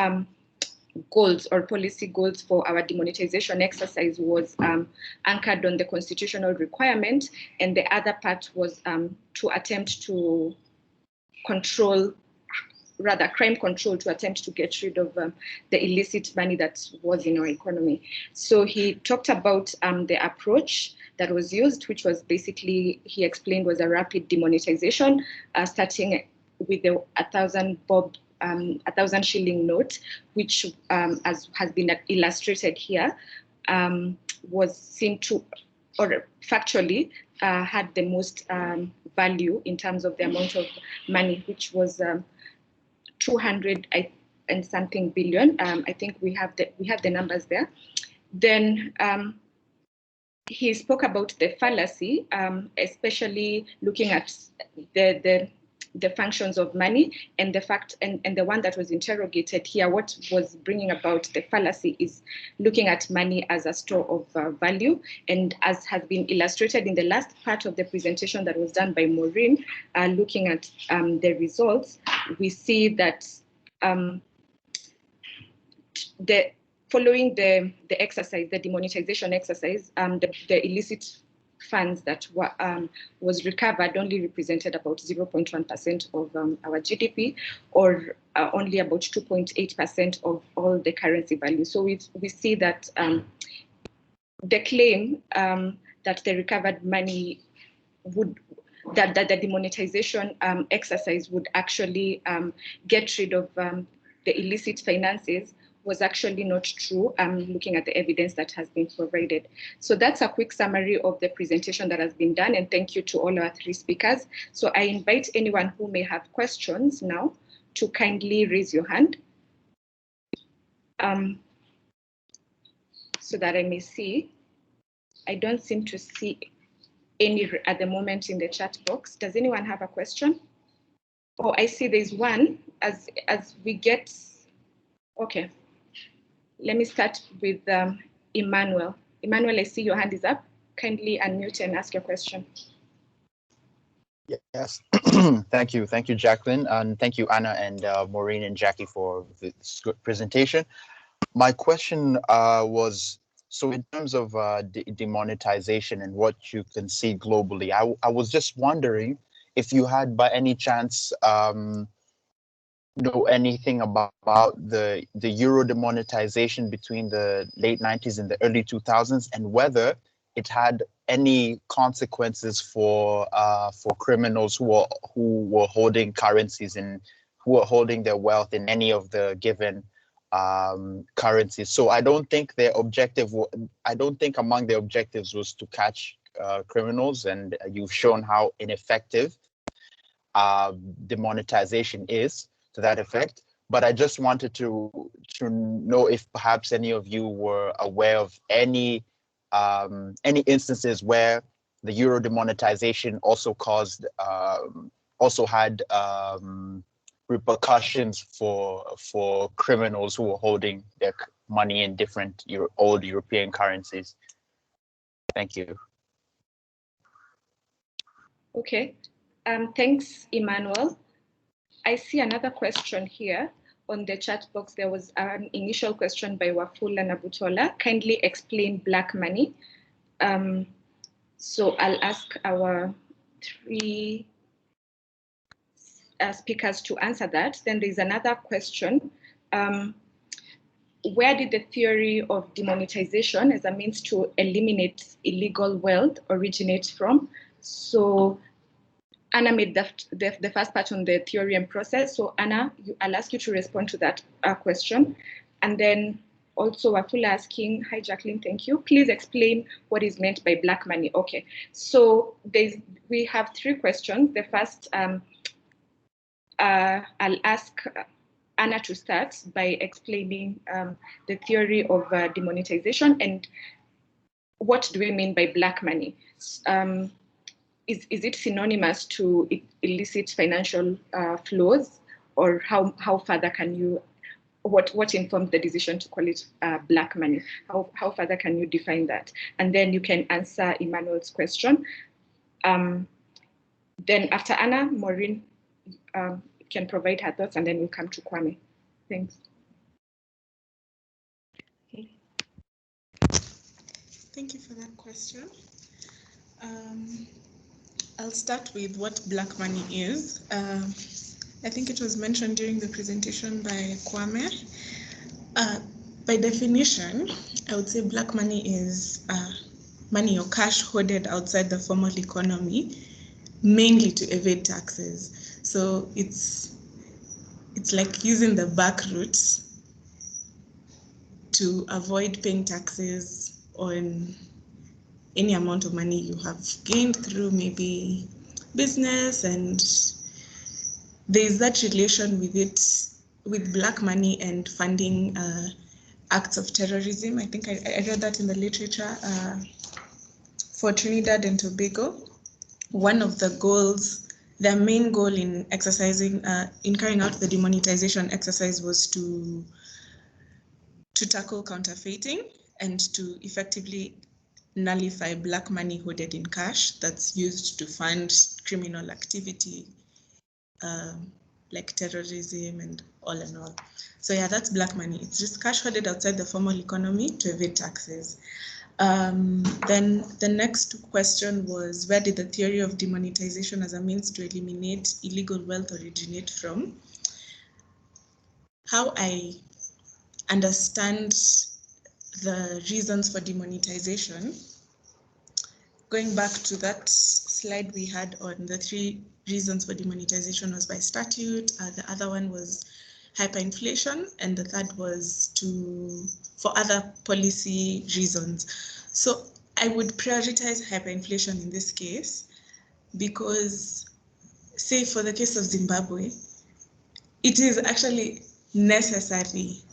goals or policy goals for our demonetization exercise was anchored on the constitutional requirement, and the other part was to attempt to control, rather crime control, to attempt to get rid of the illicit money that was in our economy. So he talked about the approach that was used, which was basically, he explained, was a rapid demonetization, starting with the 1,000 shilling note, which, as has been illustrated here, was seen to, or factually, had the most value in terms of the amount of money, which was 200 and something billion. I think we have the numbers there. Then he spoke about the fallacy, especially looking at the functions of money, and the fact, and the one that was interrogated here, what was bringing about the fallacy is looking at money as a store of value. And as has been illustrated in the last part of the presentation that was done by Maureen, looking at the results, we see that following the exercise, the demonetization exercise, the illicit funds that was recovered only represented about 0.1% of our GDP, or only about 2.8% of all the currency value. So we see that the claim that the recovered money that the demonetization exercise would actually get rid of the illicit finances was actually not true, looking at the evidence that has been provided. So that's a quick summary of the presentation that has been done, and thank you to all our three speakers. So I invite anyone who may have questions now to kindly raise your hand, so that I may see. I don't seem to see any at the moment in the chat box. Does anyone have a question? Oh, I see there's one as we get, okay. Let me start with Emmanuel. Emmanuel, I see your hand is up. Kindly unmute and ask your question. Yes, thank you, Jacqueline, and thank you, Anna and Maureen and Jackie for this good presentation. My question was, so in terms of demonetization and what you can see globally, I was just wondering if you had by any chance know anything about the euro demonetization between the late 90s and the early 2000s, and whether it had any consequences for criminals who were holding currencies and who were holding their wealth in any of the given currencies. So I don't think among their objectives was to catch criminals, and you've shown how ineffective demonetization is to that effect. But I just wanted to know if perhaps any of you were aware of any instances where the euro demonetization also had repercussions for criminals who were holding their money in different old European currencies. Thank you. Okay, thanks, Emmanuel. I see another question here on the chat box. There was an initial question by Wafula Nabutola. Kindly explain black money. So I'll ask our three speakers to answer that. Then there's another question. Where did the theory of demonetization as a means to eliminate illegal wealth originate from? So Anna made the first part on the theory and process. So Anna, I'll ask you to respond to that question. And then also Wafula asking, hi Jacqueline, thank you. Please explain what is meant by black money. Okay, so we have 3 questions. The first, I'll ask Anna to start by explaining the theory of demonetization and what do we mean by black money. Is it synonymous to illicit financial flows, or how further can you, what informed the decision to call it black money? How further can you define that? And then you can answer Emmanuel's question. Then after Anna, Maureen can provide her thoughts, and then we'll come to Kwame. Thanks. Okay. Thank you for that question. I'll start with what black money is. I think it was mentioned during the presentation by Kwame. By definition, I would say black money is money or cash hoarded outside the formal economy, mainly to evade taxes. So it's like using the back route to avoid paying taxes on any amount of money you have gained through maybe business, and there's that relation with it, with black money and funding acts of terrorism. I think I read that in the literature for Trinidad and Tobago. One of the goals, their main goal in exercising, in carrying out the demonetization exercise was to tackle counterfeiting and to effectively nullify black money hoarded in cash that's used to fund criminal activity, like terrorism and all and all. So yeah, that's black money. It's just cash hoarded outside the formal economy to evade taxes. Then the next question was, where did the theory of demonetization as a means to eliminate illegal wealth originate from? How I understand the reasons for demonetization, going back to that slide we had on the 3 reasons for demonetization was by statute, the other one was hyperinflation, and the third was for other policy reasons. So I would prioritize hyperinflation in this case because, say for the case of Zimbabwe, it is actually necessary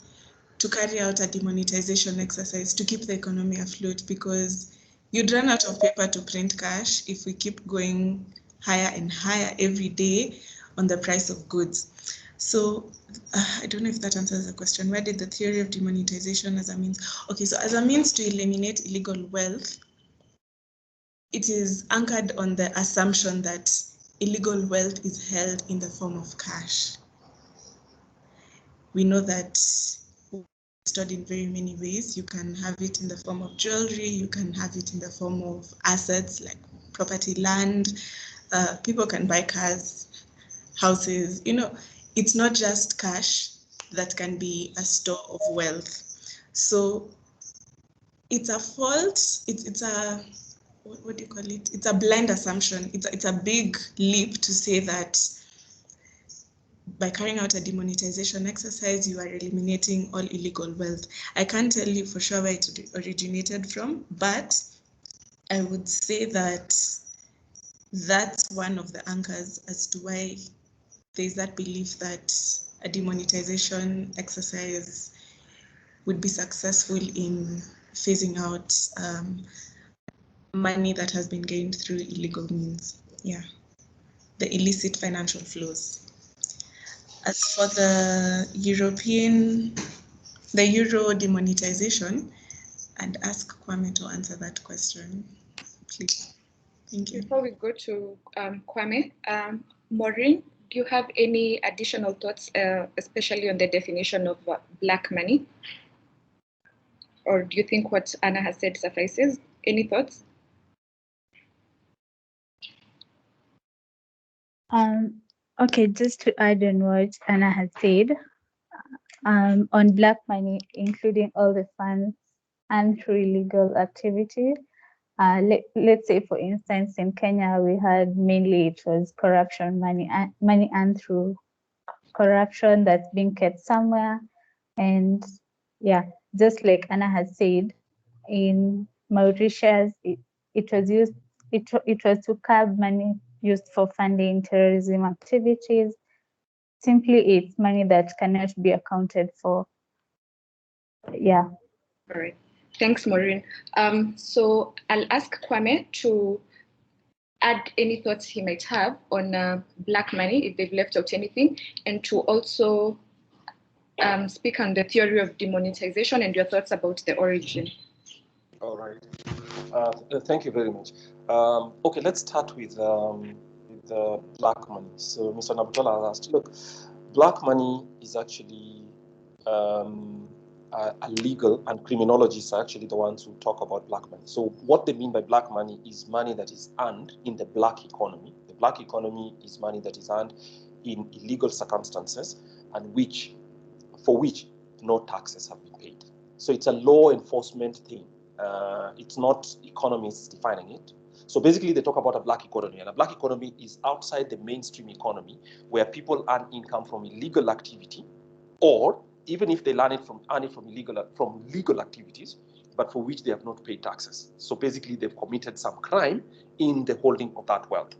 to carry out a demonetization exercise to keep the economy afloat, because you'd run out of paper to print cash if we keep going higher and higher every day on the price of goods. So I don't know if that answers the question. Where did the theory of demonetization as a means? Okay, so as a means to eliminate illegal wealth, it is anchored on the assumption that illegal wealth is held in the form of cash. We know that stored in very many ways. You can have it in the form of jewelry, you can have it in the form of assets like property, land, people can buy cars, houses, it's not just cash that can be a store of wealth. So it's a fault, it's a, what do you call it? It's a blind assumption. It's a big leap to say that by carrying out a demonetization exercise, you are eliminating all illegal wealth. I can't tell you for sure where it originated from, but I would say that that's one of the anchors as to why there's that belief that a demonetization exercise would be successful in phasing out money that has been gained through illegal means. Yeah, the illicit financial flows. As for the Euro demonetization, I'd ask Kwame to answer that question, please. Thank you. Before we go to Kwame, Maureen, do you have any additional thoughts, especially on the definition of black money? Or do you think what Anna has said suffices? Any thoughts? Okay, just to add on what Anna has said, on black money, including all the funds and through illegal activity, let's say, for instance, in Kenya, we had mainly it was corruption, money earned through corruption that's being kept somewhere. And yeah, just like Anna has said, in Mauritius, it was used, it was to curb money used for funding terrorism activities. Simply, it's money that cannot be accounted for. Yeah. All right. Thanks, Maureen. So I'll ask Kwame to add any thoughts he might have on black money, if they've left out anything, and to also speak on the theory of demonetization and your thoughts about the origin. All right. Thank you very much. Okay, let's start with black money. So Mr. Nabutola has asked, look, black money is actually illegal, and criminologists are actually the ones who talk about black money. So what they mean by black money is money that is earned in the black economy. The black economy is money that is earned in illegal circumstances and for which no taxes have been paid. So it's a law enforcement thing. It's not economists defining it. So basically, they talk about a black economy, and a black economy is outside the mainstream economy, where people earn income from illegal activity, or even if they earn it from legal activities, but for which they have not paid taxes. So basically, they've committed some crime in the holding of that wealth.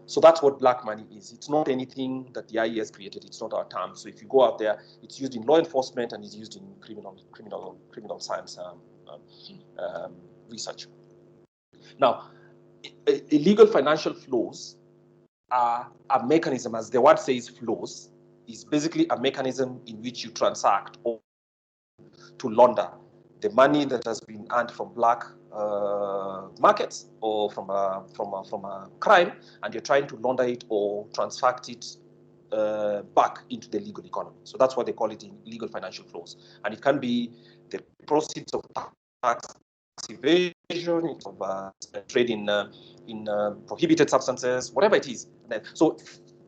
So that's what black money is. It's not anything that the IE has created. It's not our term. So if you go out there, it's used in law enforcement and it's used in criminal science research. Now, illegal financial flows are a mechanism, as the word says, flows, is basically a mechanism in which you transact or to launder the money that has been earned from black markets or from a crime, and you're trying to launder it or transact it back into the legal economy. So that's what they call it in illegal financial flows. And it can be the proceeds of tax evasion, of trade in prohibited substances, whatever it is. So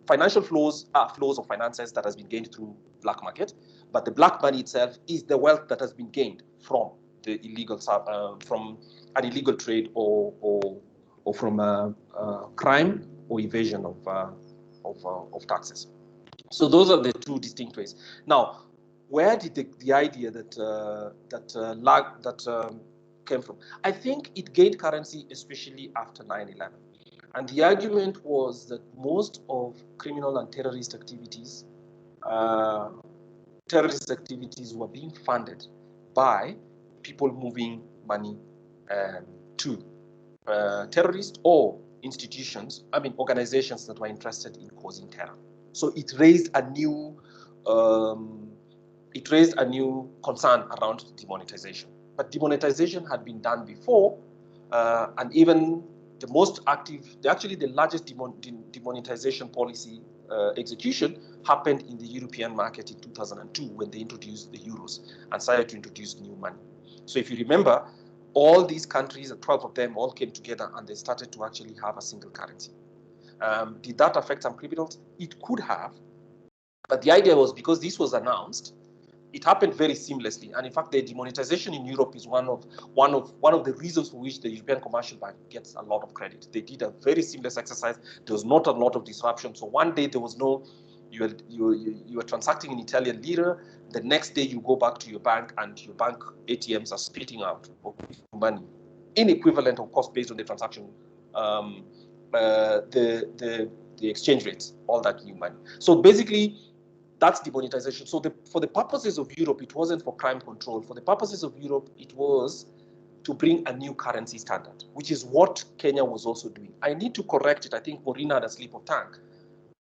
financial flows are flows of finances that has been gained through black market, but the black money itself is the wealth that has been gained from the illegal from an illegal trade or from crime or evasion of taxes. So those are the two distinct ways. Now, where did the idea that came from? I think it gained currency especially after 9/11. And the argument was that most of criminal and terrorist activities were being funded by people moving money to terrorists or institutions, organizations that were interested in causing terror. So it raised a new concern around demonetization. But demonetization had been done before, and even the most active, the largest demonetization policy execution happened in the European market in 2002 when they introduced the euros and started to introduce new money. So if you remember, all these countries, 12 of them, all came together and they started to actually have a single currency. Did that affect some criminals? It could have, but the idea was, because this was announced, it happened very seamlessly. And in fact, the demonetization in Europe is one of the reasons for which the European Commercial Bank gets a lot of credit. They did a very seamless exercise. There was not a lot of disruption. So one day there was no, you were transacting in Italian lira. The next day you go back to your bank and your bank ATMs are spitting out money in equivalent of cost based on the transaction, the exchange rates, all that new money. So basically, that's demonetization. So for the purposes of Europe, it wasn't for crime control. For the purposes of Europe, it was to bring a new currency standard, which is what Kenya was also doing. I need to correct it. I think Maureen had a slip of tongue.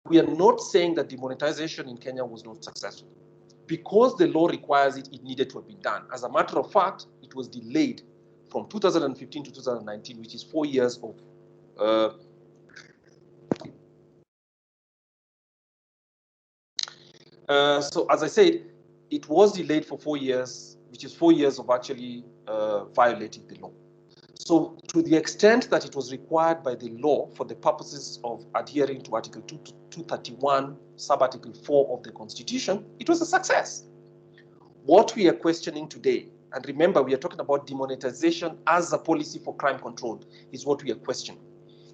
We are not saying that demonetization in Kenya was not successful. Because the law requires it, it needed to have been done. As a matter of fact, it was delayed from 2015 to 2019, which is 4 years of so as I said, it was delayed for 4 years, which is 4 years of actually violating the law. So to the extent that it was required by the law for the purposes of adhering to Article 231, sub-Article 4 of the Constitution, it was a success. What we are questioning today, and remember, we are talking about demonetization as a policy for crime control, is what we are questioning,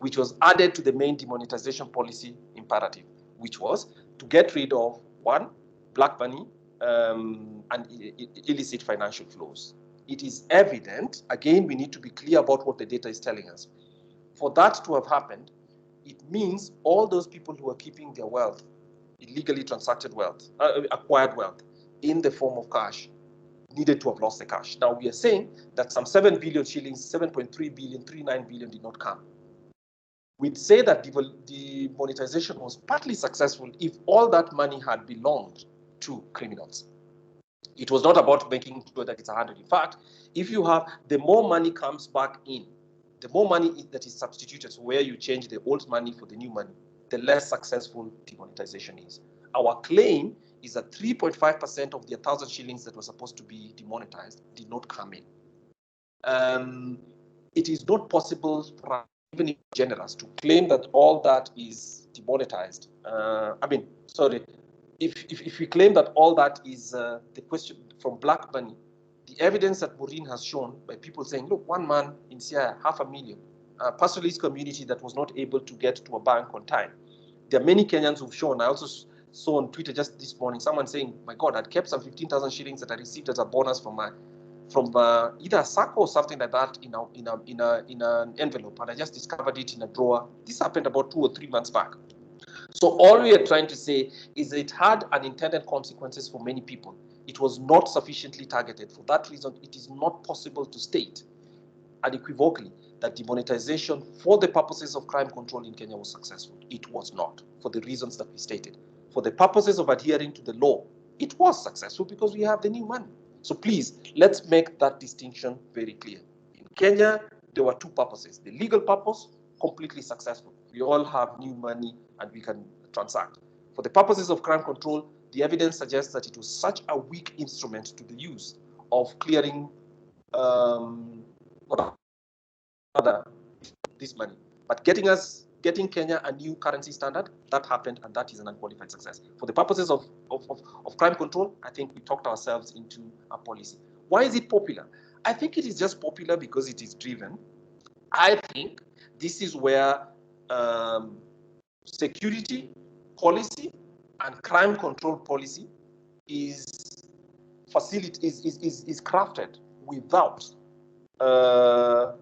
which was added to the main demonetization policy imperative, which was to get rid of, one, black money and illicit financial flows. It is evident, again, we need to be clear about what the data is telling us. For that to have happened, it means all those people who are keeping their wealth, illegally transacted wealth, acquired wealth, in the form of cash, needed to have lost the cash. Now we are saying that some 7 billion shillings, 7.3 billion, 39 billion did not come. We'd say that demonetization was partly successful if all that money had belonged to criminals. It was not about making sure that it's 100. In fact, if you have, the more money comes back in, the more money that is substituted, so where you change the old money for the new money, the less successful demonetization is. Our claim is that 3.5% of the 1,000 shillings that were supposed to be demonetized did not come in. It is not possible, even if generous, to claim that all that is demonetized. If we claim that all that is the question from black money, the evidence that Maureen has shown by people saying, look, one man in Siaya, 500,000, a pastoralist community that was not able to get to a bank on time. There are many Kenyans who've shown. I also saw on Twitter just this morning someone saying, my God, I'd kept some 15,000 shillings that I received as a bonus from either a SACCO or something like that in an envelope, and I just discovered it in a drawer. This happened about 2 or 3 months back. So all we are trying to say is that it had unintended consequences for many people. It was not sufficiently targeted. For that reason, it is not possible to state unequivocally that demonetization for the purposes of crime control in Kenya was successful. It was not, for the reasons that we stated. For the purposes of adhering to the law, it was successful because we have the new money. So please, let's make that distinction very clear. In Kenya, there were 2 purposes. The legal purpose, completely successful. We all have new money and we can transact. For the purposes of crime control, the evidence suggests that it was such a weak instrument to the use of clearing this money. But getting Kenya a new currency standard, that happened, and that is an unqualified success. For the purposes of crime control, I think we talked ourselves into a policy. Why is it popular? I think it is just popular because it is driven. I think this is where security policy and crime control policy is crafted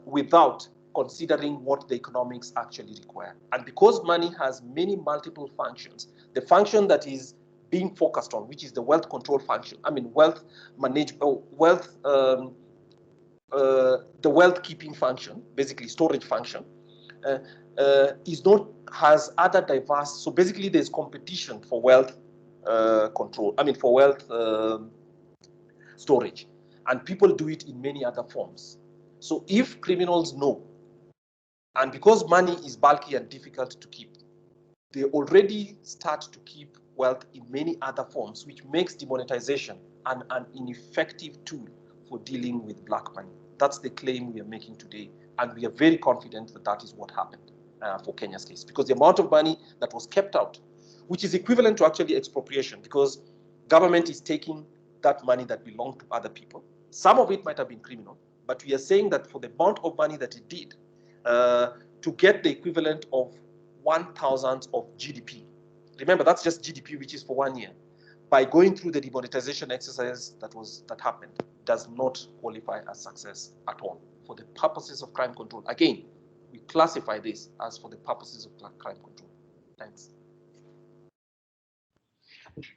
without considering what the economics actually require. And because money has many multiple functions, the function that is being focused on, which is the wealth control function, wealth management, the wealth keeping function, basically storage function, has other diverse. So basically, there's competition for wealth control. For wealth storage, and people do it in many other forms. So if criminals know, and because money is bulky and difficult to keep, they already start to keep wealth in many other forms, which makes demonetization an ineffective tool for dealing with black money. That's the claim we are making today, and we are very confident that that is what happened for Kenya's case, because the amount of money that was kept out, which is equivalent to actually expropriation, because government is taking that money that belonged to other people. Some of it might have been criminal, but we are saying that for the amount of money that it did, to get the equivalent of 1,000 of GDP. Remember, that's just GDP, which is for 1 year. By going through the demonetization exercise that happened, does not qualify as success at all for the purposes of crime control. Again, we classify this as for the purposes of crime control. Thanks.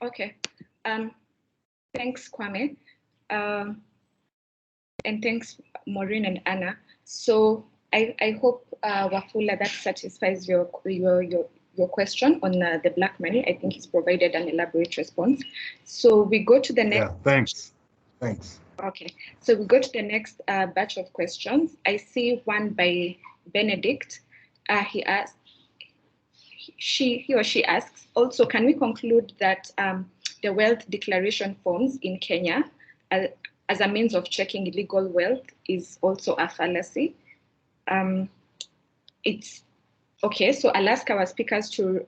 Okay. Thanks, Kwame. And thanks, Maureen and Anna. So I hope, Wafula, that satisfies your question on the black money. I think he's provided an elaborate response. So we go to the next. Yeah, thanks. Okay, so we go to the next batch of questions. I see one by Benedict. He asks, he or she asks, also, can we conclude that the wealth declaration forms in Kenya as a means of checking illegal wealth is also a fallacy? It's okay, so I'll ask our speakers to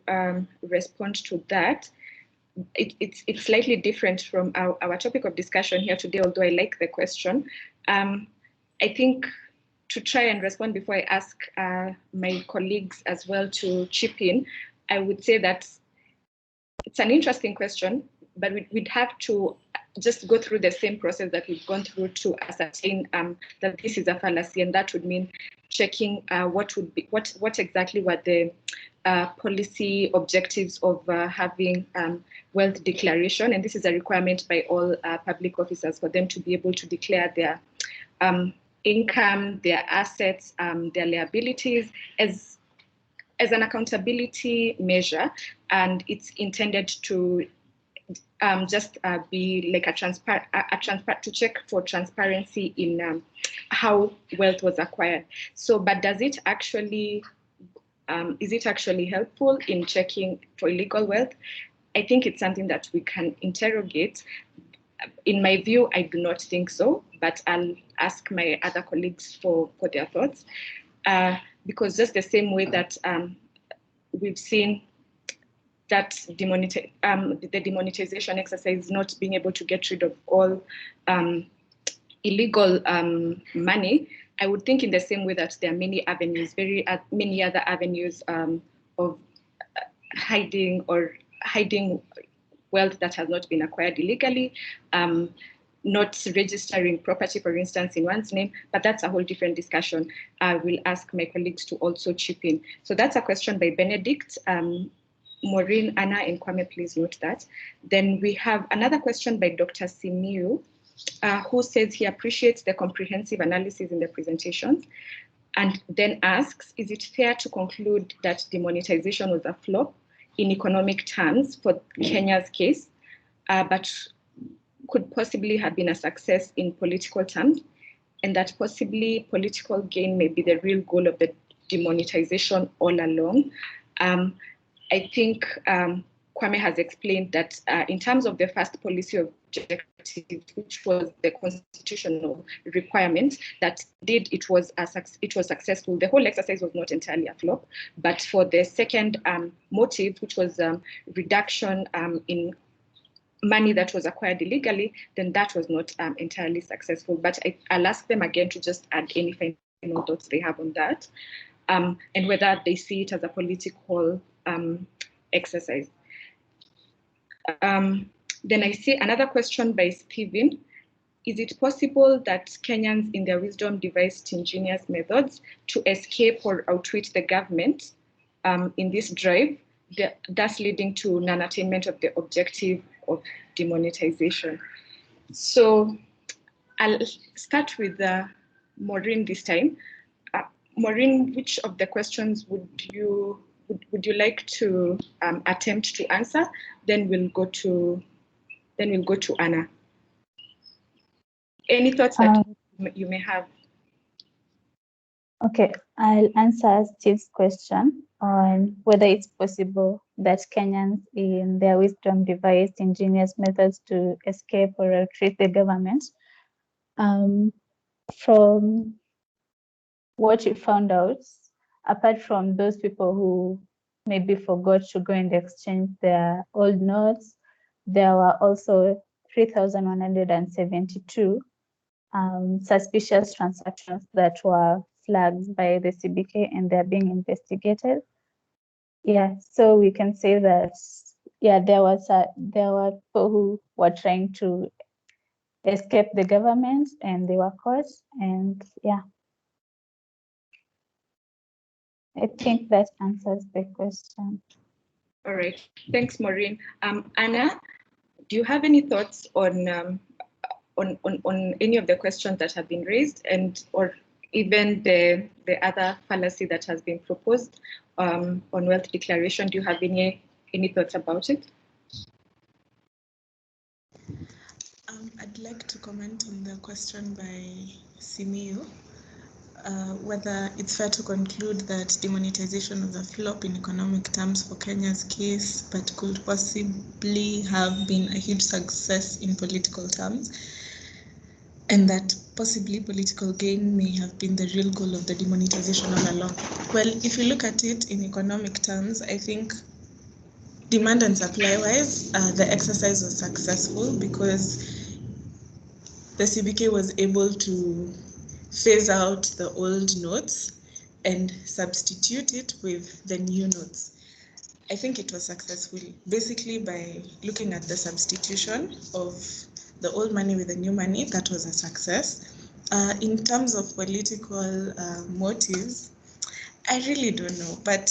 respond to that. it's slightly different from our topic of discussion here today, although I like the question. I think to try and respond before I ask my colleagues as well to chip in, I would say that it's an interesting question, but we'd have to just go through the same process that we've gone through to ascertain that this is a fallacy, and that would mean checking what exactly were the policy objectives of having wealth declaration, and this is a requirement by all public officers for them to be able to declare their income, their assets, their liabilities as an accountability measure, and it's intended to just be like to check for transparency in how wealth was acquired. So, but does it actually, is it actually helpful in checking for illegal wealth? I think it's something that we can interrogate. In my view, I do not think so, but I'll ask my other colleagues for their thoughts. Because just the same way that we've seen that the demonetization exercise not being able to get rid of all illegal money, I would think in the same way that there are many avenues, many other avenues of hiding wealth that has not been acquired illegally, not registering property, for instance, in one's name, but that's a whole different discussion. I will ask my colleagues to also chip in. So that's a question by Benedict. Maureen, Anna, and Kwame, please note that. Then we have another question by Dr. Simiu, who says he appreciates the comprehensive analysis in the presentation, and then asks, is it fair to conclude that demonetization was a flop in economic terms for Kenya's case, but could possibly have been a success in political terms, and that possibly political gain may be the real goal of the demonetization all along? I think Kwame has explained that in terms of the first policy objective, which was the constitutional requirement, that it was successful. The whole exercise was not entirely a flop, but for the second motive, which was reduction in money that was acquired illegally, then that was not entirely successful. But I'll ask them again to just add any final thoughts they have on that, and whether they see it as a political exercise. Then I see another question by Stephen. Is it possible that Kenyans in their wisdom devised ingenious methods to escape or outwit the government in this drive, thus leading to non-attainment of the objective of demonetization? So I'll start with Maureen this time. Maureen, which of the questions would you like to attempt to answer? Then we'll go to Anna. Any thoughts that you may have? Okay, I'll answer Steve's question on whether it's possible that Kenyans in their wisdom devised ingenious methods to escape or retreat the government. From what you found out, apart from those people who maybe forgot to go and exchange their old notes, there were also 3,172 suspicious transactions that were flagged by the CBK, and they're being investigated. Yeah, so we can say that, yeah, there were people who were trying to escape the government and they were caught, and yeah. I think that answers the question. All right, thanks, Maureen. Anna, do you have any thoughts on any of the questions that have been raised, and or even the other fallacy that has been proposed on wealth declaration? Do you have any thoughts about it? I'd like to comment on the question by Simiu, whether it's fair to conclude that demonetization was a flop in economic terms for Kenya's case, but could possibly have been a huge success in political terms, and that possibly political gain may have been the real goal of the demonetization all along. Well, if you look at it in economic terms, I think demand and supply wise, the exercise was successful because the CBK was able to phase out the old notes and substitute it with the new notes. I think it was successful basically by looking at the substitution of the old money with the new money. That was a success. In terms of political motives, I really don't know, but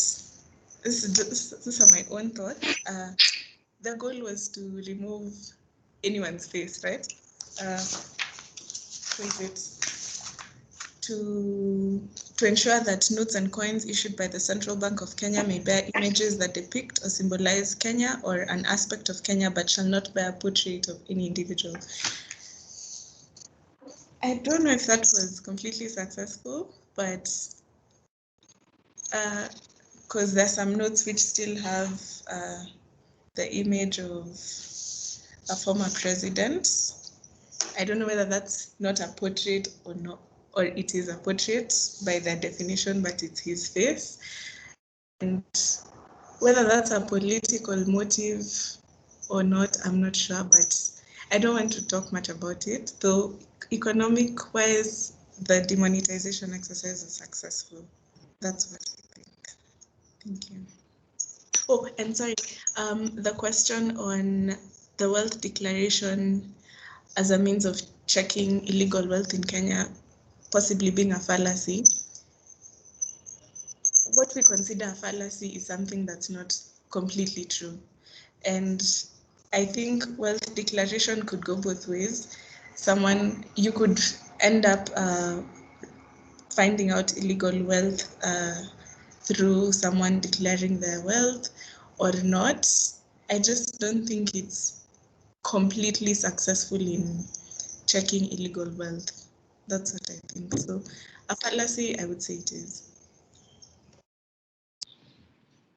these are my own thoughts. The goal was to remove anyone's face, right? Who is it? To ensure that notes and coins issued by the Central Bank of Kenya may bear images that depict or symbolize Kenya or an aspect of Kenya, but shall not bear a portrait of any individual. I don't know if that was completely successful, but because there's some notes which still have the image of a former president. I don't know whether that's not a portrait or not, or it is a portrait by their definition, but it's his face. And whether that's a political motive or not, I'm not sure, but I don't want to talk much about it, though economic-wise, the demonetization exercise was successful. That's what I think. Thank you. Oh, and sorry, the question on the wealth declaration as a means of checking illegal wealth in Kenya, possibly being a fallacy. What we consider a fallacy is something that's not completely true. And I think wealth declaration could go both ways. You could end up finding out illegal wealth through someone declaring their wealth or not. I just don't think it's completely successful in checking illegal wealth. That's what I think. So a fallacy, I would say it is.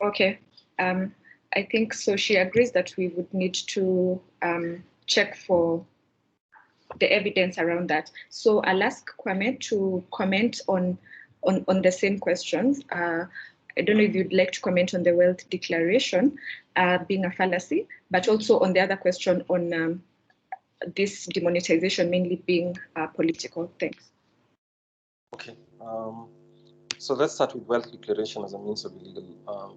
Okay. I think so. She agrees that we would need to check for the evidence around that. So I'll ask Kwame to comment on the same questions. I don't know if you'd like to comment on the wealth declaration being a fallacy, but also on the other question on this demonetization mainly being political. Thanks. Okay. So let's start with wealth declaration as a means of illegal.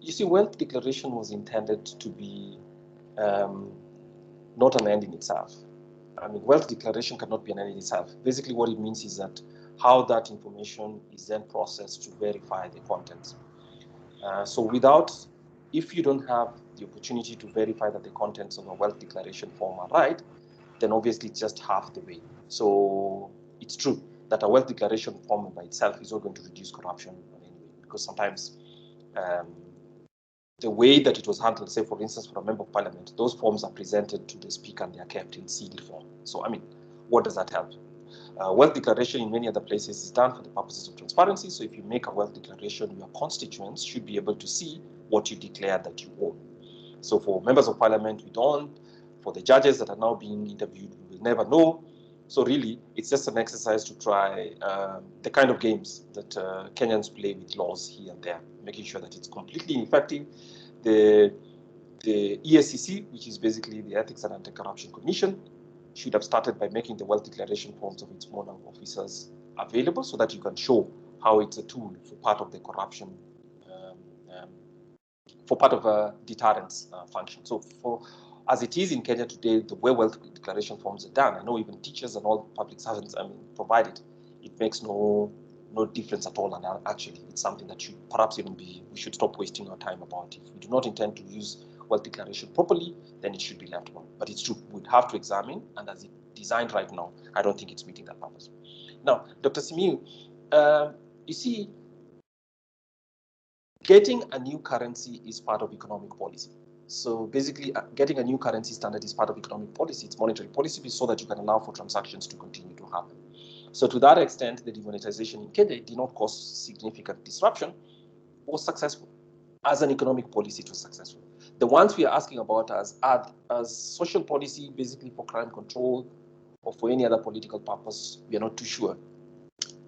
You see, wealth declaration was intended to be not an end in itself. I mean, wealth declaration cannot be an end in itself. Basically, what it means is that how that information is then processed to verify the contents. So if you don't have the opportunity to verify that the contents of a wealth declaration form are right, then obviously it's just half the way. So it's true that a wealth declaration form by itself is not going to reduce corruption in any way, because sometimes the way that it was handled, say for instance, for a member of parliament, those forms are presented to the speaker and they are kept in sealed form. So, I mean, what does that help? Wealth declaration in many other places is done for the purposes of transparency. So if you make a wealth declaration, your constituents should be able to see what you declare that you own. So for members of parliament, we don't. For the judges that are now being interviewed, we will never know. So really, it's just an exercise to try the kind of games that Kenyans play with laws here and there, making sure that it's completely ineffective. The EACC, which is basically the Ethics and Anti-Corruption Commission, should have started by making the wealth declaration forms of its monarch officers available so that you can show how it's a tool for part of the corruption, for part of a deterrence function. So as it is in Kenya today, the way wealth declaration forms are done, I know even teachers and all public servants, provide it. It makes no difference at all. And actually, it's something that should perhaps even we should stop wasting our time about. If we do not intend to use wealth declaration properly, then it should be left alone. But it's true, we'd have to examine, and as it's designed right now, I don't think it's meeting that purpose. Now, Dr. Simiu, you see, getting a new currency is part of economic policy. So basically, getting a new currency standard is part of economic policy. It's monetary policy so that you can allow for transactions to continue to happen. So to that extent, the demonetization in Kenya did not cause significant disruption, was successful. As an economic policy, it was successful. The ones we are asking about as social policy, basically for crime control or for any other political purpose, we are not too sure.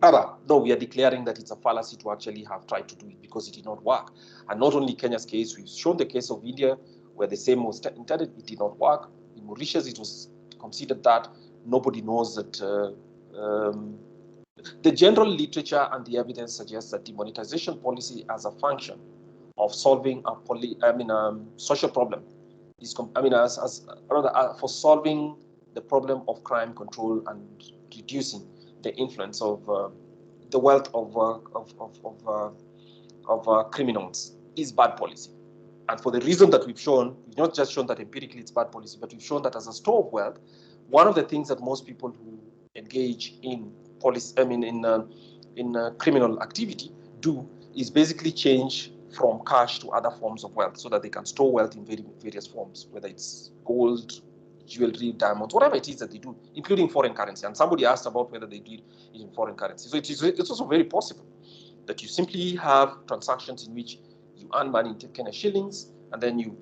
Rather, no, we are declaring that it's a fallacy to actually have tried to do it because it did not work. And not only Kenya's case, we've shown the case of India, where the same was intended, it did not work. In Mauritius, it was considered that. Nobody knows that. The general literature and the evidence suggests that demonetization policy as a function of solving a social problem is, for solving the problem of crime control and reducing the influence of the wealth of criminals is bad policy. And for the reason that we've not just shown that empirically it's bad policy, but we've shown that as a store of wealth, one of the things that most people who engage in criminal activity do is basically change from cash to other forms of wealth so that they can store wealth in various forms, whether it's gold, jewelry, diamonds, whatever it is that they do, including foreign currency. And somebody asked about whether they do it in foreign currency. So it's also very possible that you simply have transactions in which you earn money in Kenya shillings and then you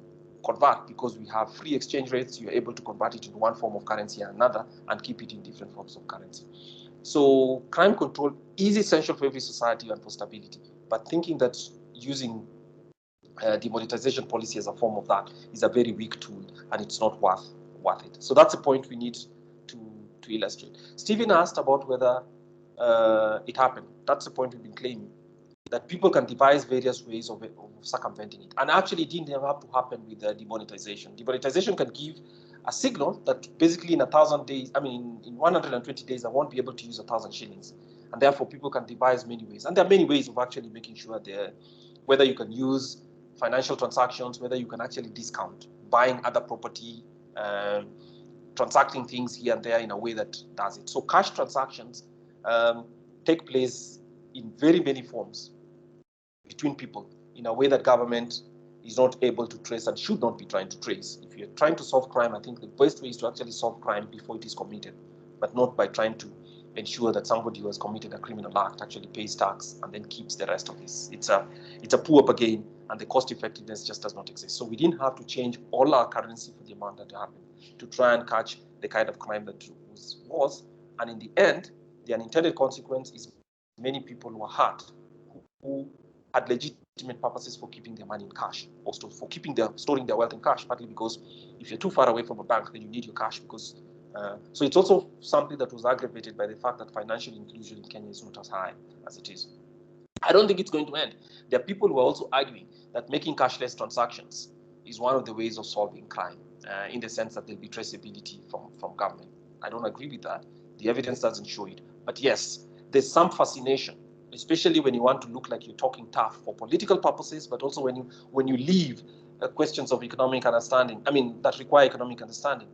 convert, because we have free exchange rates, you're able to convert it into one form of currency and another and keep it in different forms of currency. So crime control is essential for every society and for stability, but thinking that using demonetization policy as a form of that is a very weak tool and it's not worth it. So that's a point we need to illustrate. Stephen asked about whether it happened. That's the point we've been claiming, that people can devise various ways of circumventing it. And actually it didn't have to happen with demonetization. Demonetization can give a signal that basically in 1,000 days, in 120 days, I won't be able to use 1,000 shillings. And therefore people can devise many ways. And there are many ways of actually making sure whether you can use financial transactions, whether you can actually discount buying other property, transacting things here and there in a way that does it. So cash transactions take place in very many forms between people in a way that government is not able to trace and should not be trying to trace. If you're trying to solve crime, I think the best way is to actually solve crime before it is committed, but not by trying to ensure that somebody who has committed a criminal act actually pays tax and then keeps the rest of this. It's a poor bargain, and the cost effectiveness just does not exist. So we didn't have to change all our currency for the amount that happened to try and catch the kind of crime that was. And in the end, the unintended consequence is many people were hurt who had legitimate purposes for keeping their money in cash, or for storing their wealth in cash, partly because if you're too far away from a bank, then you need your cash because. So it's also something that was aggravated by the fact that financial inclusion in Kenya is not as high as it is. I don't think it's going to end. There are people who are also arguing that making cashless transactions is one of the ways of solving crime, in the sense that there'll be traceability from government. I don't agree with that. The evidence doesn't show it. But yes, there's some fascination, especially when you want to look like you're talking tough for political purposes, but also when you leave questions of economic understanding, that require economic understanding,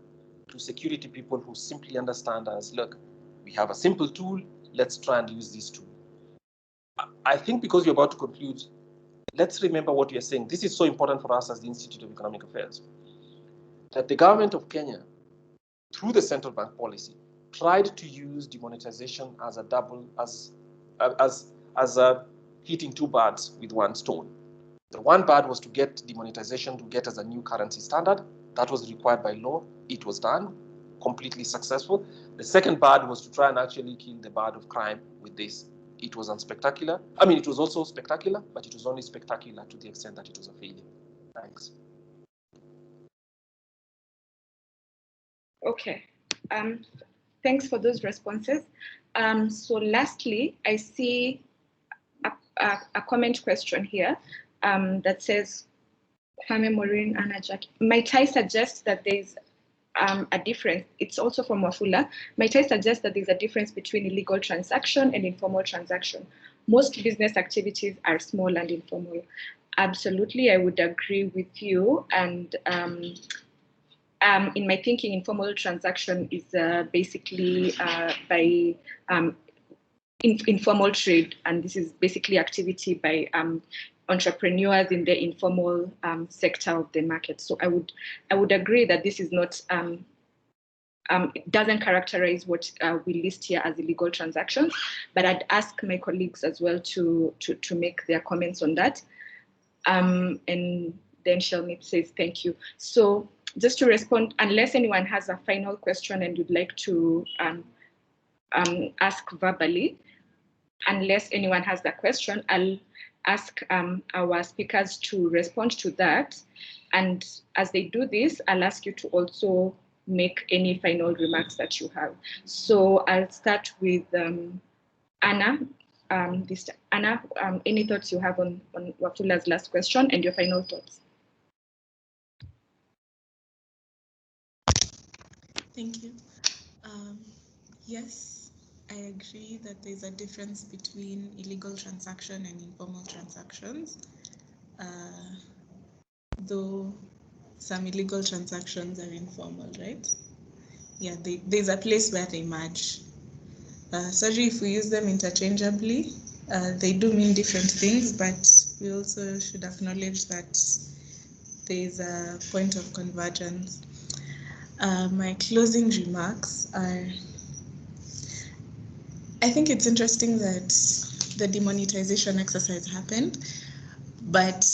to security people who simply understand as, look, we have a simple tool, let's try and use this tool. I think because you're about to conclude, let's remember what you're saying. This is so important for us as the Institute of Economic Affairs, that the government of Kenya, through the central bank policy, tried to use demonetization as a hitting two birds with one stone. The one bird was to get demonetization to get as a new currency standard. That was required by law. It was done, completely successful. The second bird was to try and actually kill the bird of crime with this. It was unspectacular. It was also spectacular, but it was only spectacular to the extent that it was a failure. Thanks. Okay. Thanks for those responses. So lastly, I see a comment question here that says, Kwame Maureen Anajaki, might I suggest that there's a difference? It's also from Wafula. Might I suggest that there's a difference between illegal transaction and informal transaction? Most business activities are small and informal. Absolutely, I would agree with you. And in my thinking, informal transaction is basically by informal trade, and this is basically activity by entrepreneurs in the informal sector of the market. So I would agree that this is not it doesn't characterize what we list here as illegal transactions, but I'd ask my colleagues as well to make their comments on that. And then Shelmit says thank you. So just to respond, unless anyone has a final question and you'd like to ask verbally, unless anyone has that question, I'll ask our speakers to respond to that. And as they do this, I'll ask you to also make any final remarks that you have. So I'll start with Anna. Anna, any thoughts you have on Wafula's last question and your final thoughts? Thank you. Yes, I agree that there's a difference between illegal transaction and informal transactions. Though some illegal transactions are informal, right? Yeah, there's a place where they merge. Sorry if we use them interchangeably. They do mean different things, but we also should acknowledge that there's a point of convergence. My closing remarks are, I think it's interesting that the demonetization exercise happened, but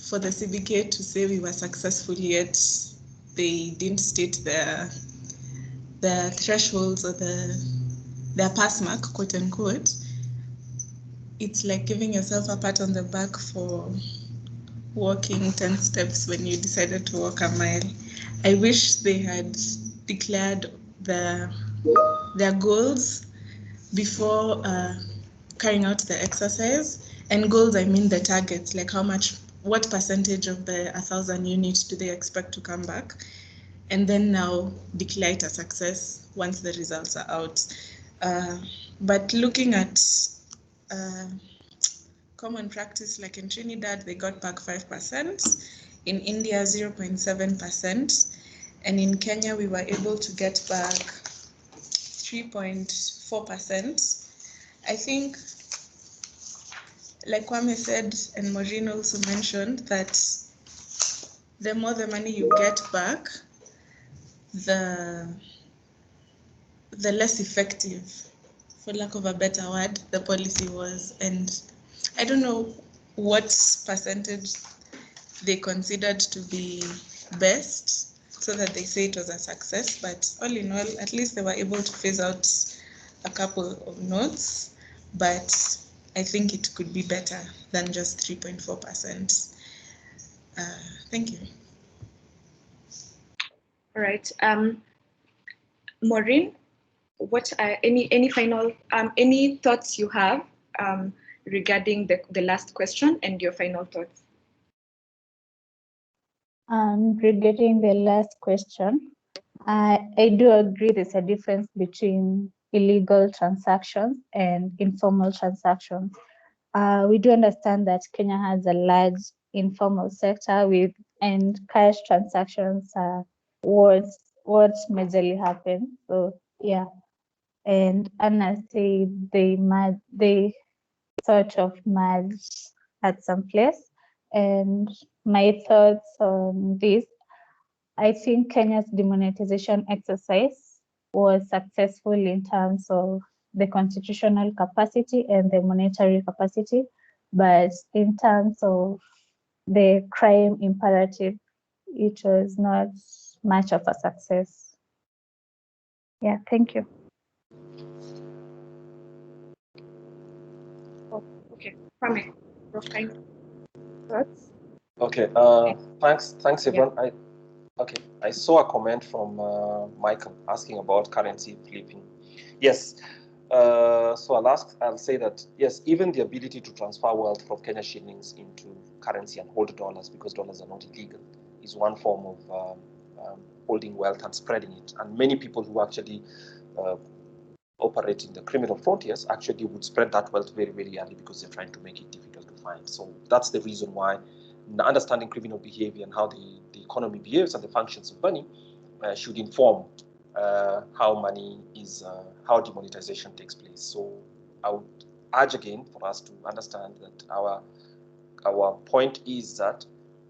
for the CBK to say we were successful, yet they didn't state the thresholds or their pass mark, quote unquote. It's like giving yourself a pat on the back for walking 10 steps when you decided to walk a mile. I wish they had declared their goals before carrying out the exercise. And goals, I mean the targets, like what percentage of the 1,000 units do they expect to come back? And then now declare it a success once the results are out. But looking at common practice, like in Trinidad, they got back 5%, in India 0.7%, and in Kenya we were able to get back 3.4%. I think, like Kwame said, and Maureen also mentioned, that the more the money you get back, the less effective, for lack of a better word, the policy was. And I don't know what percentage they considered to be best so that they say it was a success, but all in all, at least they were able to phase out a couple of notes, but I think it could be better than just 3.4%. Thank you. All right, Maureen, what are any final any thoughts you have regarding the last question and your final thoughts? Regarding the last question, I do agree there's a difference between illegal transactions and informal transactions. We do understand that Kenya has a large informal sector and cash transactions are what majorly happen. So yeah, and Anna said they sort of merged at some place. And my thoughts on this, I think Kenya's demonetization exercise was successful in terms of the constitutional capacity and the monetary capacity, but in terms of the crime imperative, it was not much of a success. Yeah, thank you. Oh, okay, Kwame, your final thoughts? Okay, thanks everyone. I saw a comment from Michael asking about currency flipping. Yes, so I'll say that yes, even the ability to transfer wealth from Kenya shillings into currency and hold dollars, because dollars are not illegal, is one form of holding wealth and spreading it. And many people who actually operate in the criminal frontiers actually would spread that wealth very, very early because they're trying to make it difficult to find. So that's the reason why understanding criminal behavior and how the economy behaves and the functions of money should inform how money is, how demonetization takes place. So I would urge again for us to understand that our point is that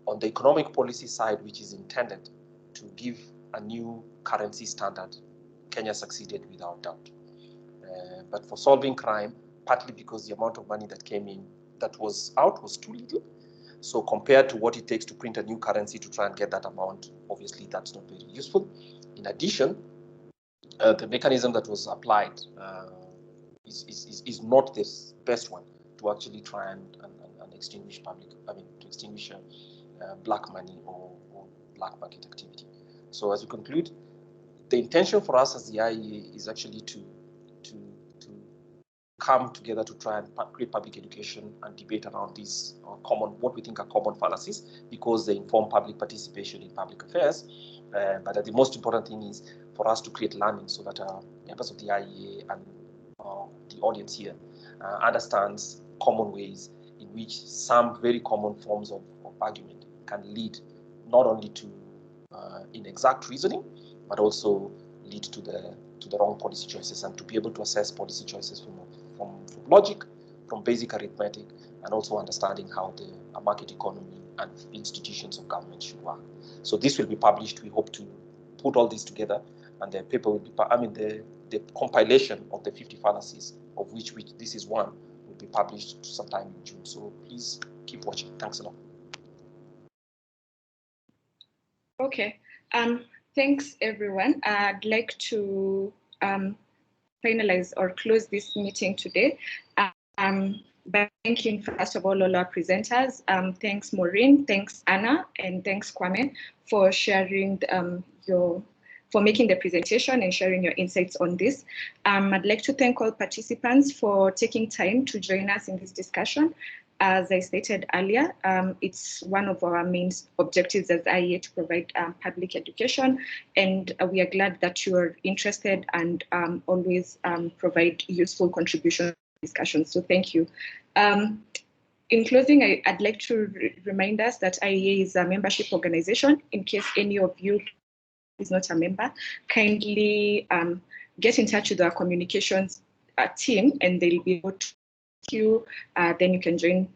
on the economic policy side, which is intended to give a new currency standard, Kenya succeeded without doubt. But for solving crime, partly because the amount of money that came in that was out was too little. So compared to what it takes to print a new currency to try and get that amount, obviously that's not very useful. In addition, the mechanism that was applied is not the best one to actually try and extinguish black money or black market activity. So as we conclude, the intention for us as the IEA is actually to come together to try and create public education and debate around these what we think are common fallacies, because they inform public participation in public affairs. But the most important thing is for us to create learning so that members of the IEA and the audience here understands common ways in which some very common forms of argument can lead not only to inexact reasoning, but also lead to the wrong policy choices, and to be able to assess policy choices from logic, from basic arithmetic, and also understanding how a market economy and institutions of government should work. So this will be published. We hope to put all this together, and the paper will be, the compilation of the 50 fallacies, of which this is one, will be published sometime in June. So please keep watching. Thanks a lot. Okay. Thanks, everyone. I'd like to finalize or close this meeting today by thanking, first of all our presenters. Thanks, Maureen, thanks, Anna, and thanks, Kwame, for sharing for making the presentation and sharing your insights on this. I'd like to thank all participants for taking time to join us in this discussion. As I stated earlier, it's one of our main objectives as IEA to provide public education, and we are glad that you are interested and always provide useful contributions to the discussion. So thank you. In closing, I'd like to remind us that IEA is a membership organization. In case any of you is not a member, kindly get in touch with our communications team, and they'll be able to you, then you can join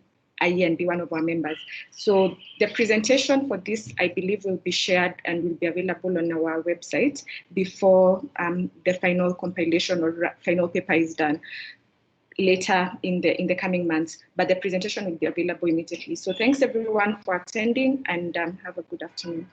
IE and be one of our members. So the presentation for this, I believe, will be shared and will be available on our website before the final compilation or final paper is done later in the coming months. But the presentation will be available immediately. So thanks everyone for attending, and have a good afternoon.